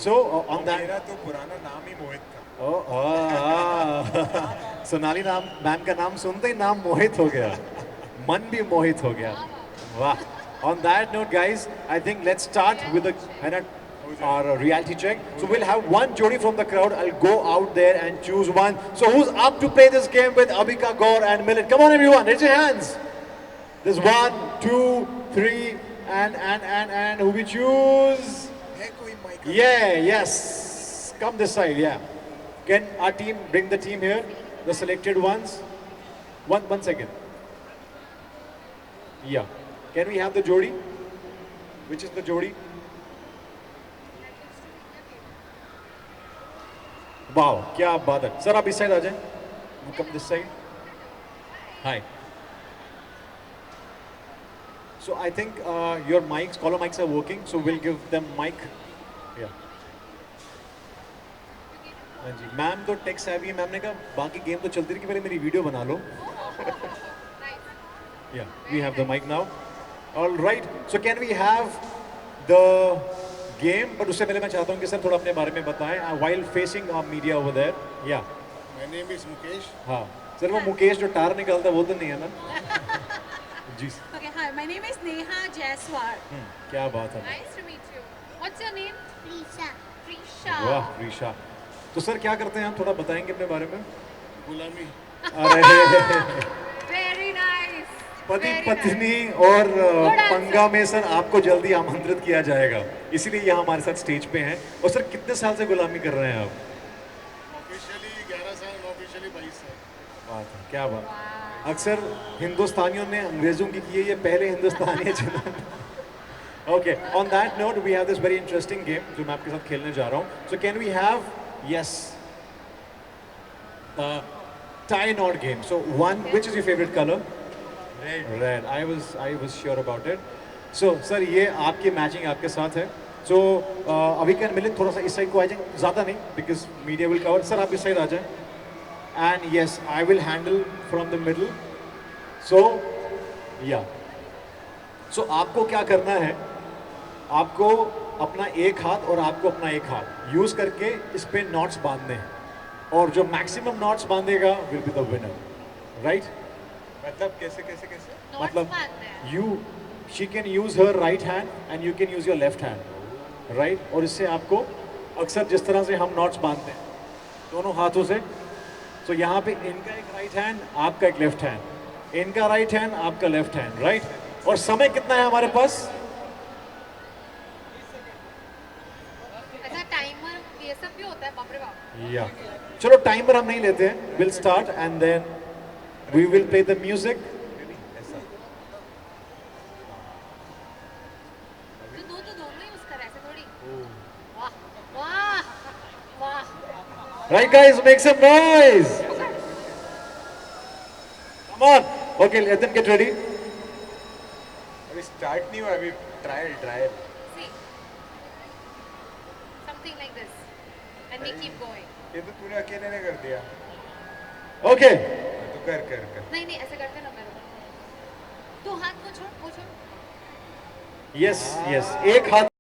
सो ऑन दैट मेरा तो पुराना नाम ही मोहित था। सोनाली नाम मैम का नाम सुनते ही नाम मोहित हो गया, मन भी मोहित हो गया। वाह। On that note, guys, I think let's start with our reality check. So we'll have one jodi from the crowd. I'll go out there and choose one. So who's up to play this game with Abika Gaur and Milind? Come on, everyone, raise your hands. There's 1, 2, 3, and who we choose? है कोई mic? Yeah, yes. Come this side, yeah. Can our team bring the team here? The selected ones. One second. Yeah. Can we have the jodi? Which is the jodi? Wow, क्या बात है। Sir, आप इस side आ जाएं. Come this side. Hi. So I think your mics, caller mics are working. So we'll give them mic. Yeah. हाँ जी, ma'am तो tech savvy है। Ma'am ने कहा बाकी गेम तो चलती रही, पहले मेरी वीडियो बना लो। Yeah, we have the mic now. All right. So can we have the game? But उससे पहले मैं चाहता हूँ कि सर थोड़ा अपने बारे में बताएं while facing our media over there. Yeah. My name is Mukesh. हाँ सर, वो मुकेश जो टार निकालता है वो तो नहीं है ना? जी। Okay, hi, my name is Neha Jaiswal. क्या बात है। Nice to meet you. What's your name? Prisha. Prisha. वाह रीशा। तो सर क्या करते हैं, हम थोड़ा बताएंगे अपने बारे में? गुलामी। अरे Very nice. पति Very पत्नी और answer. पंगा में सर आपको जल्दी आमंत्रित किया जाएगा, इसीलिए यहाँ हमारे साथ स्टेज पे हैं। और सर कितने साल से गुलामी कर रहे हैं आप? ऑफिशियली 11 साल, ऑफिशियली 22 साल। बात है, क्या बात। अक्सर हिंदुस्तानियों ने अंग्रेजों की की है, ये पहले हिंदुस्तानी है जिन्होंने। Okay, on that note we have this very interesting game जो मैं आपके साथ खेलने जा रहा हूँ। So can we have yes tie knot game. So one, which is your favorite color? Red. I was sure about it. So sir, ये आपकी मैचिंग आपके साथ है। So अभी कैन मिलिंद थोड़ा सा इस साइड को आ जाए, ज़्यादा नहीं because media will cover. Sir आप इस साइड आ जाएं। And yes, I will handle from the middle. So yeah. So आपको क्या करना है? आपको अपना एक हाथ और आपको अपना एक हाथ यूज करके इस पे नॉट्स बांधने हैं और जो मैक्सिमम नॉट्स बांधेगा will be the winner, right? मतलब कैसे कैसे कैसे? मतलब she can use her right hand and you can use your left hand, right? और इससे आपको अक्सर जिस तरह से हम नॉट्स बांधते हैं दोनों हाथों से, तो यहाँ पे इनका एक राइट हैंड, आपका एक लेफ्ट हैंड, इनका राइट हैंड, आपका लेफ्ट हैंड, राइट? और समय कितना है हमारे पास? ऐसा टाइमर ये सब भी होता है, बाप रे बाप। या चलो टाइमर हम नहीं लेते हैं, will start and then we will play the music. Right, guys, make some noise. Come on. Okay, let them get ready. अभी स्टार्ट नहीं हुआ, अभी trial trial. See, something like this, and we keep going. ये तो तूने अकेले ने कर दिया. Okay. तो कर कर कर. नहीं नहीं ऐसे करते ना मेरे को. तू हाथ को छोड़, वो छोड़. Yes, yes. एक हाथ.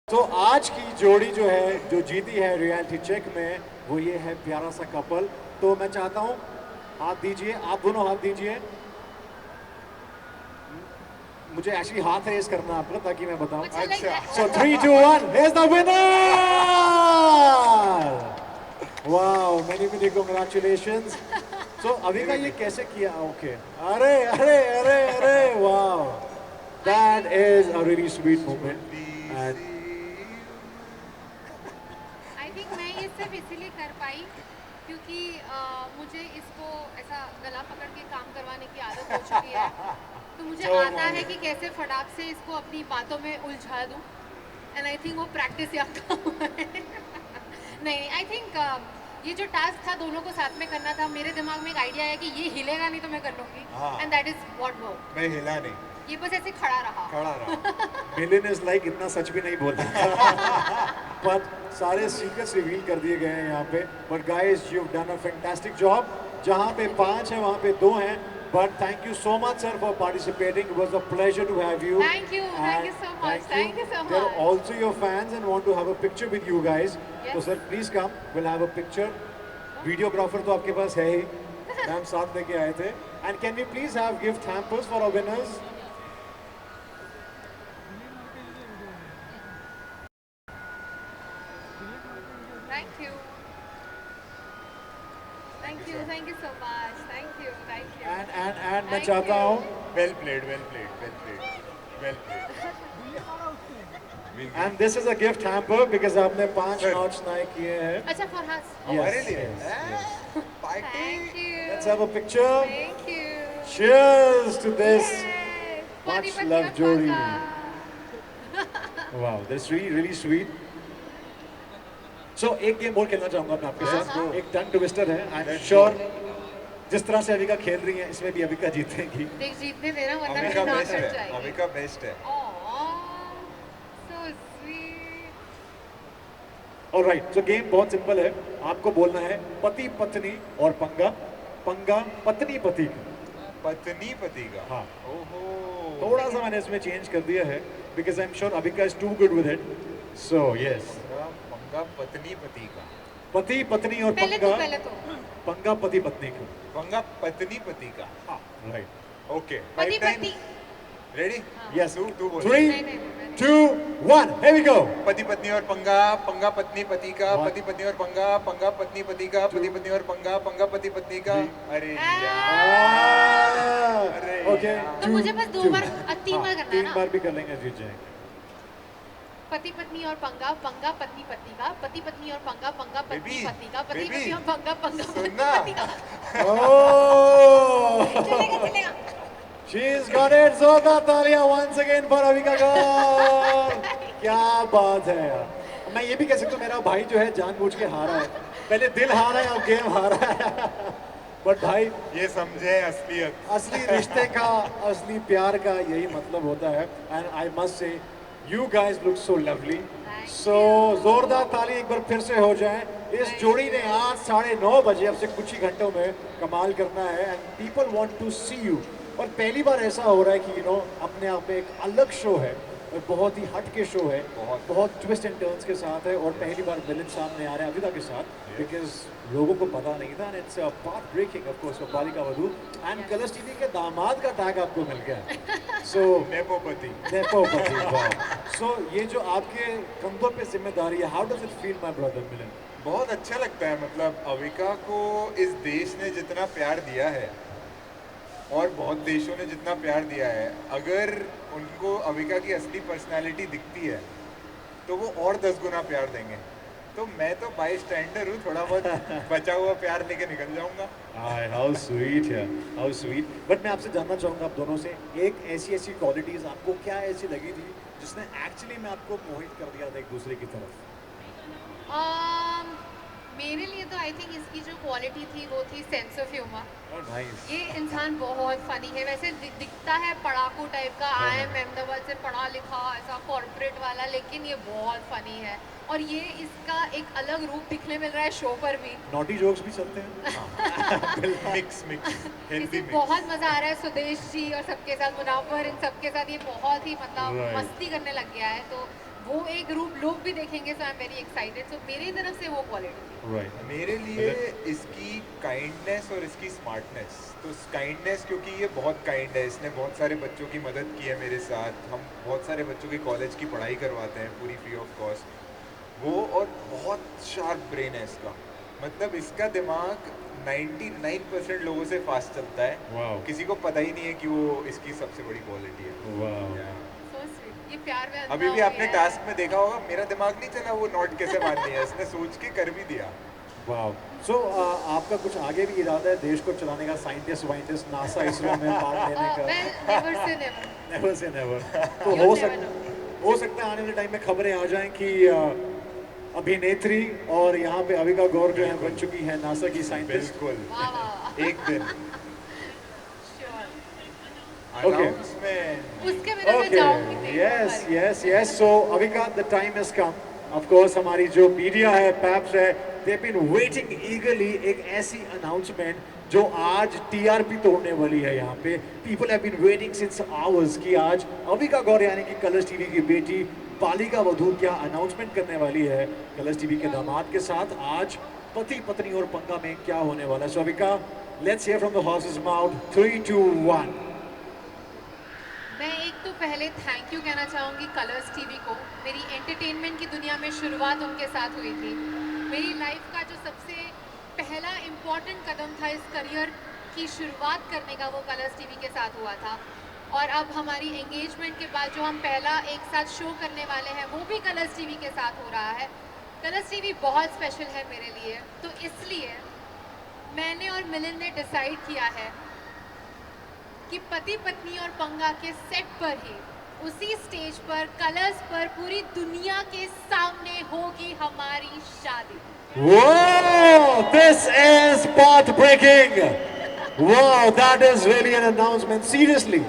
तो आज की जोड़ी जो है, जो जीती है रियलिटी चेक में, वो ये है प्यारा सा कपल. तो मैं चाहता हूँ हाथ दीजिए, आप दोनों हाथ दीजिए. मुझे एक्चुअली हाथ रेस करना है आपको ताकि मैं बताऊं. अच्छा. So 3, 2, 1, here's the winner! Wow, many many congratulations. So अभी का ये कैसे किया? Okay. अरे अरे अरे अरे wow. That is a really sweet moment. And I think मैं ये सिर्फ इसीलिए कर पाई क्योंकि मुझे इसको ऐसा गला पकड़ के काम करवाने की आदत हो चुकी है. तो मुझे आता है कि कैसे फटाक से इसको अपनी बातों में उलझा दूं. एंड आई थिंक वो प्रैक्टिस या हुआ है. नहीं, आई थिंक ये जो टास्क था दोनों को साथ में करना था. मेरे दिमाग में एक आइडिया है कि ये हिलेगा नहीं तो मैं कर लूंगी. And that is what work. मैं हिला नहीं. ये बस ऐसे खड़ा रहा. मिलियन इज लाइक इतना सच भी नहीं बोलता. पर सारे सीक्रेट्स रिवील कर दिए गए हैं यहाँ पे. But guys, you have done a fantastic job. जहाँ पे 5 है वहाँ पे 2 हैं. But thank you so much, sir, for participating. It was a pleasure to have you. Thank you so much. Thank you so much. They're also your fans and want to have a picture with you guys. Yes. So sir, please come. We'll have a picture. Videographer तो आपके पास है ही. Ma'am साथ लेके आए थे. And can we please have gift hampers for our winners? Thank you. Thank you. Thank you so much. Thank you. Thank you. And मैं Thank चाहता you. हूँ. Well played, well played, well played, well played. And this is a gift hamper because आपने 5 knots नए किए हैं. अच्छा फरहाद. हमारे Yes, लिए. yes. Party. Thank you. Let's have a picture. Thank you. Cheers to this. Yay. Much Pati love, pati Jodi. pata. Wow, that's really sweet. So एक game और खेलना चाहूंगा मैं आपके साथ. एक टंग ट्विस्टर है. I'm sure जिस तरह से अविका खेल रही है इसमें भी अविका जीतेंगी. देख जीतने देना वरना अविका मेरी नाक बेस्ट कट है. जाएगी. अविका बेस्ट है. So sweet. Alright, so game बहुत सिंपल है. आपको बोलना है पति पत्नी और पंगा. पंगा पत्नी पति का. पत्नी पति का. हाँ. ओहो. थोड़ा सा मैंने इसमें चेंज कर दिया है because I'm sure Avika is too good with it. So yes. पंगा पत्नी पति का. पति पत्नी और पहले पंगा, तो पहले तो पंगा पति पत्नी का। पंगा पत्नी पति का। हाँ, राइट। ओके पति पति रेडी? यस, तू बोल। 3, नहीं, नहीं, नहीं। 2, 1, here we go. पति पत्नी और पंगा, पंगा पत्नी पति का, पति पत्नी और पंगा, पंगा पत्नी पति का, पति पत्नी और पंगा, पंगा पति पत्नी का। अरे यार, अरे ओके, तो मुझे बस 2 बार 3 बार करना है 3 ना। बार भी कर लेंगे, जीत जाएंगे। पति पत्नी और पंगा, पंगा पत्नी पत्नी का, पति पत्नी और पंगा, पंगा पत्नी बेबी, पत्नी का, पति बेबी, पत्नी और पंगा, पंगा पत्नी सुनना। पत्नी का। Oh, चलेगा चलेगा। she's got it. जोरदार तालियां once again for अविका गौर। क्या बात है यार। मैं ये भी कह सकता हूँ मेरा भाई जो है जानबूझ के हारा है। पहले दिल हारा है, अब गेम हारा है। बट भाई ये समझे असलियत। असली रिश्ते का, असली प्यार का यही मतलब होता है। And I must say you guys look so lovely. So जोरदार ताली एक बार फिर से हो जाए। इस जोड़ी ने आज 9:30 बजे, अब से कुछ ही घंटों में कमाल करना है। And people want to see you. और पहली बार ऐसा हो रहा है कि अपने आप में एक अलग शो है और बहुत ही हट के शो है, बहुत ट्विस्ट एंड टर्न्स के साथ है। और पहली बार मिलन सामने आ रहे हैं अविका के साथ, बिकॉज लोगों को पता नहीं था। And it's path breaking of course for Balika Vadhu. And colours TV के दामाद का टैग आपको मिल गया। सो नेपोपति। वाह। सो ये जो आपके कंधों पे जिम्मेदारी है, how does it feel my brother Milan? बहुत अच्छा लगता है। मतलब अविका को इस देश ने जितना प्यार दिया है और बहुत देशों ने जितना प्यार दिया है, अगर उनको अविका की असली पर्सनालिटी दिखती है तो वो और 10 गुना प्यार देंगे। तो मैं तो बाई स्टैंडर हूँ, थोड़ा बहुत बचा हुआ प्यार लेके निकल जाऊंगा। हाउ स्वीट है, हाउ स्वीट। बट मैं आपसे जानना चाहूँगा आप दोनों से, एक ऐसी क्वालिटीज़ आपको क्या ऐसी लगी थी जिसने एक्चुअली में आपको मोहित कर दिया था एक दूसरे की तरफ? मेरे लिए तो आई थिंक इसकी जो क्वालिटी थी वो थी सेंस ऑफ ह्यूमर। नाइस। ये इंसान बहुत फनी है। वैसे दिखता है पढ़ाकू टाइप का, आई एम अहमदाबाद से पढ़ा लिखा ऐसा कॉर्पोरेट वाला, लेकिन ये बहुत फनी है। और ये इसका एक अलग रूप दिखने मिल रहा है शो पर भी। नॉटी जोक्स भी चलते हैं। मिक्स इसे बहुत मजा आ रहा है सुदेश जी और सबके साथ, मुनावर, इन सबके साथ ये बहुत ही मतलब मस्ती करने लग गया है। तो वो एक रूप लोग भी देखेंगे। सो आई एम वेरी एक्साइटेड। सो मेरी तरफ से वो क्वालिटी राइट। मेरे लिए इसकी काइंडनेस और इसकी स्मार्टनेस। तो काइंडनेस क्योंकि ये बहुत काइंड है, इसने बहुत सारे बच्चों की मदद की है मेरे साथ। हम बहुत सारे बच्चों की कॉलेज की पढ़ाई करवाते हैं पूरी फ्री ऑफ कॉस्ट वो। और बहुत शार्प ब्रेन है इसका। मतलब इसका दिमाग 99% लोगों से फास्ट चलता है। Wow. किसी को पता ही नहीं है कि वो इसकी सबसे बड़ी क्वालिटी है। Wow. So sweet. ये प्यार में अभी भी आपने टास्क में देखा होगा, मेरा दिमाग नहीं चला वो नोट कैसे मारनी है, इसने सोच के कर भी दिया। वाह। सो आपका कुछ आगे भी इरादा है देश को चलाने का, साइंटिस्ट वाइंटिस्ट, नासा, इसरो में पार्ट लेने का? Never say never. Never say never. तो You हो never सकता है आने वाले टाइम में खबरें आ जाएं कि अभिनेत्री और यहाँ पे अविका गौर जो है बन चुकी है नासा की साइंटिस्ट। बिल्कुल वाह वाह। एक दिन श्योर। announcement. उसके बिना मैं जाऊंगी नहीं। Yes. So Avika, the time has come. Of course, हमारी जो मीडिया है, पैप्स है, they've been waiting eagerly एक ऐसी announcement जो आज TRP तोड़ने वाली है यहाँ पे। People have been waiting since hours कि आज अविका गौर यानी कि कलर्स टीवी की बेटी बालिका वधू क्या अनाउंसमेंट करने वाली है कलर्स टीवी के दामाद के साथ। आज पति पत्नी और पंगा में क्या होने वाला है। So Avika, let's hear from the horse's mouth. 3, 2, 1. मैं एक तो पहले थैंक यू कहना चाहूँगी कलर्स टीवी को। मेरी एंटरटेनमेंट की दुनिया में शुरुआत उनके साथ हुई थी। मेरी लाइफ का जो सबसे पहला इम्पॉर्टेंट कदम था इस करियर की शुरुआत करने का, वो कलर्स टीवी के साथ हुआ था। और अब हमारी एंगेजमेंट के बाद जो हम पहला एक साथ शो करने वाले हैं वो भी कलर्स टीवी के साथ हो रहा है। कलर्स टीवी बहुत स्पेशल है मेरे लिए। तो इसलिए मैंने और मिलन ने डिसाइड किया है कि पति पत्नी और पंगा के सेट पर ही, उसी स्टेज पर, कलर्स पर, पूरी दुनिया के सामने होगी हमारी शादी। Whoa! This is path breaking. Wow, that is really an announcement. Seriously,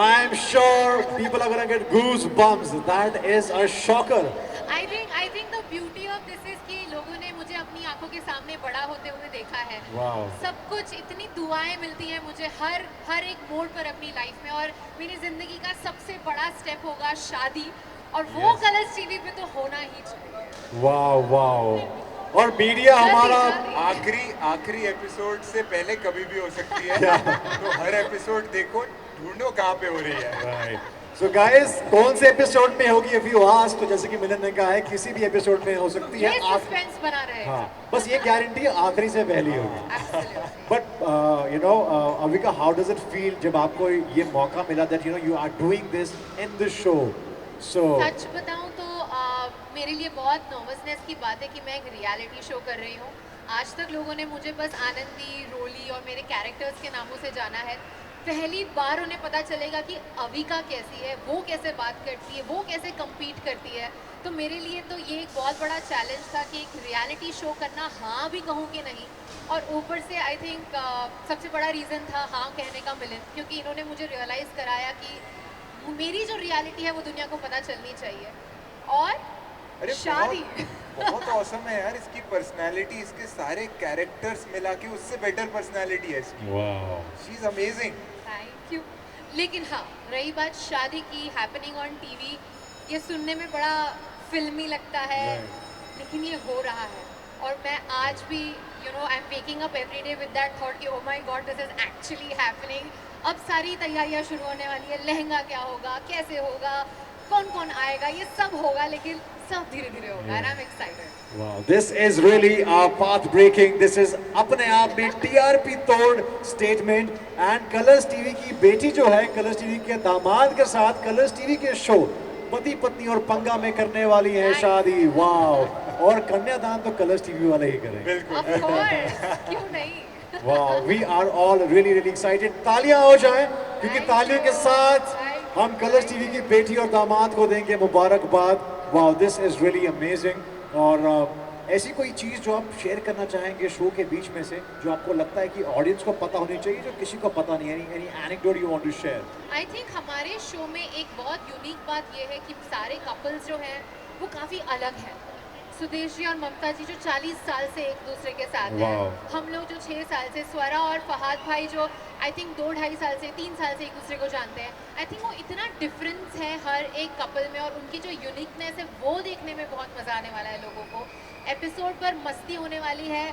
I'm sure people are gonna get goosebumps. That is a shocker. I think the beauty of this is कि लोगों ने मुझे अपनी आंखों के सामने बड़ा होते हुए देखा है। Wow. सब कुछ, इतनी दुआएं मिलती हैं मुझे हर एक मोड़ पर अपनी लाइफ में। और मेरी जिंदगी का सबसे बड़ा स्टेप होगा शादी, और वो कलर्स टीवी पे तो होना ही चाहिए। Wow. और मीडिया हमारा आखिरी एपिसोड से पहले कभी भी हो सकती है, तो हर एपिसोड देखो, ढूंढो कहाँ पे हो रही है। सो गाइस, कौन से एपिसोड में होगी इफ यू आस्क, तो जैसे कि मिलन ने कहा है किसी भी एपिसोड में हो सकती है। ये सस्पेंस बना रहे। हाँ, बस ये गारंटी आखिरी से पहली होगी। But you know Avika, how does it feel जब आपको ये मौका मिला that you know you are doing this in the show? So सच बताऊं तो मेरे लिए बहुत नर्वसनेस की बात है कि मैं एक रियलिटी शो कर रही हूँ। आज तक लोगों ने मुझे बस आनंदी, रोली और मेरे कैरेक्टर्स के नामों से जाना है। पहली बार उन्हें पता चलेगा कि अविका कैसी है, वो कैसे बात करती है, वो कैसे compete करती है। तो मेरे लिए तो ये एक बहुत बड़ा चैलेंज था कि एक रियलिटी शो करना, हाँ भी कहूँ कि नहीं। और ऊपर से आई थिंक सबसे बड़ा रीज़न था हाँ कहने का मिलन, क्योंकि इन्होंने मुझे रियलाइज़ कराया कि मेरी जो रियलिटी है वो दुनिया को पता चलनी चाहिए। और शादी बहुत औसम है यार इसकी पर्सनालिटी, इसके सारे कैरेक्टर्स मिला के उससे बेटर पर्सनालिटी है इसकी। Wow, she is amazing. Thank you. लेकिन हाँ, रही बात शादी की, हैपनिंग ऑन टीवी, ये सुनने में बड़ा फिल्मी लगता है, लेकिन ये हो रहा है। और मैं आज भी you know I am waking up every day with that thought कि oh my God this is actually happening. अब सारी तैयारियां शुरू होने वाली है, लहंगा क्या होगा, कैसे होगा, कौन कौन आएगा, ये सब होगा, लेकिन सब धीरे धीरे होगा। And I am excited. Wow, this is really path breaking. This is अपने आप में टीआरपी तोड़ स्टेटमेंट। एंड कलर्स टीवी की बेटी जो है, कलर्स टीवी के दामाद के साथ कलर्स टीवी के शो पति पत्नी और पंगा में करने वाली है शादी। वाओ, और कन्यादान तो कलर्स टीवी वाले ही करेंगे। बिल्कुल, ऑफ कोर्स, क्यों नहीं। Wow, we are all really really excited. तालियां हो जाएं, क्योंकि तालियों के साथ हम कलर्स टीवी की बेटी और दामाद को देंगे मुबारकबाद। Wow, this is really amazing. और ऐसी कोई चीज़ जो आप शेयर करना चाहेंगे शो के बीच में से, जो आपको लगता है कि ऑडियंस को पता होनी चाहिए, जो किसी को पता नहीं है, any anecdote you want to share? I think हमारे शो में एक बहुत यूनिक बात ये है कि सारे कपल्स जो हैं वो काफ़ी अलग हैं। सुदेश जी और ममता जी जो 40 साल से एक दूसरे के साथ हैं, हम लोग जो 6 साल से, स्वरा और फहाद भाई जो आई थिंक 2-2.5 साल से, 3 साल से एक दूसरे को जानते हैं। आई थिंक वो इतना डिफरेंस है हर एक कपल में, और उनकी जो यूनिकनेस है वो देखने में बहुत मज़ा आने वाला है लोगों को। एपिसोड पर मस्ती होने वाली है,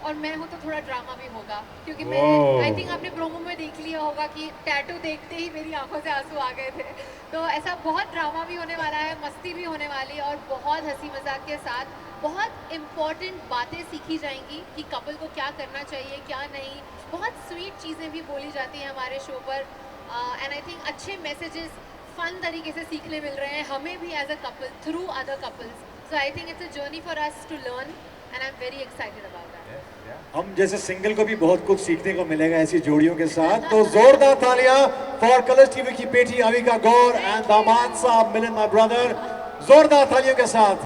और मैं हूँ तो थोड़ा ड्रामा भी होगा, क्योंकि मैं आई थिंक आपने प्रोमो में देख लिया होगा कि टैटू देखते ही मेरी आंखों से आंसू आ गए थे। तो ऐसा बहुत ड्रामा भी होने वाला है, मस्ती भी होने वाली है, और बहुत हंसी मजाक के साथ बहुत इम्पॉर्टेंट बातें सीखी जाएंगी कि कपल को क्या करना चाहिए, क्या नहीं। बहुत स्वीट चीज़ें भी बोली जाती हैं हमारे शो पर, एंड आई थिंक अच्छे मैसेजेस फन तरीके से सीखने मिल रहे हैं हमें भी as a couple through other couples. So I think it's a journey for us to learn, and I am very excited about that. हम जैसे सिंगल को भी बहुत कुछ सीखने को मिलेगा ऐसी जोड़ियों के साथ। तो जोरदार तालियां फॉर कलर्स टीवी की बेटी अविका गौर एंड दामाद साहब मिलन, माय ब्रदर। जोरदार तालियों के साथ।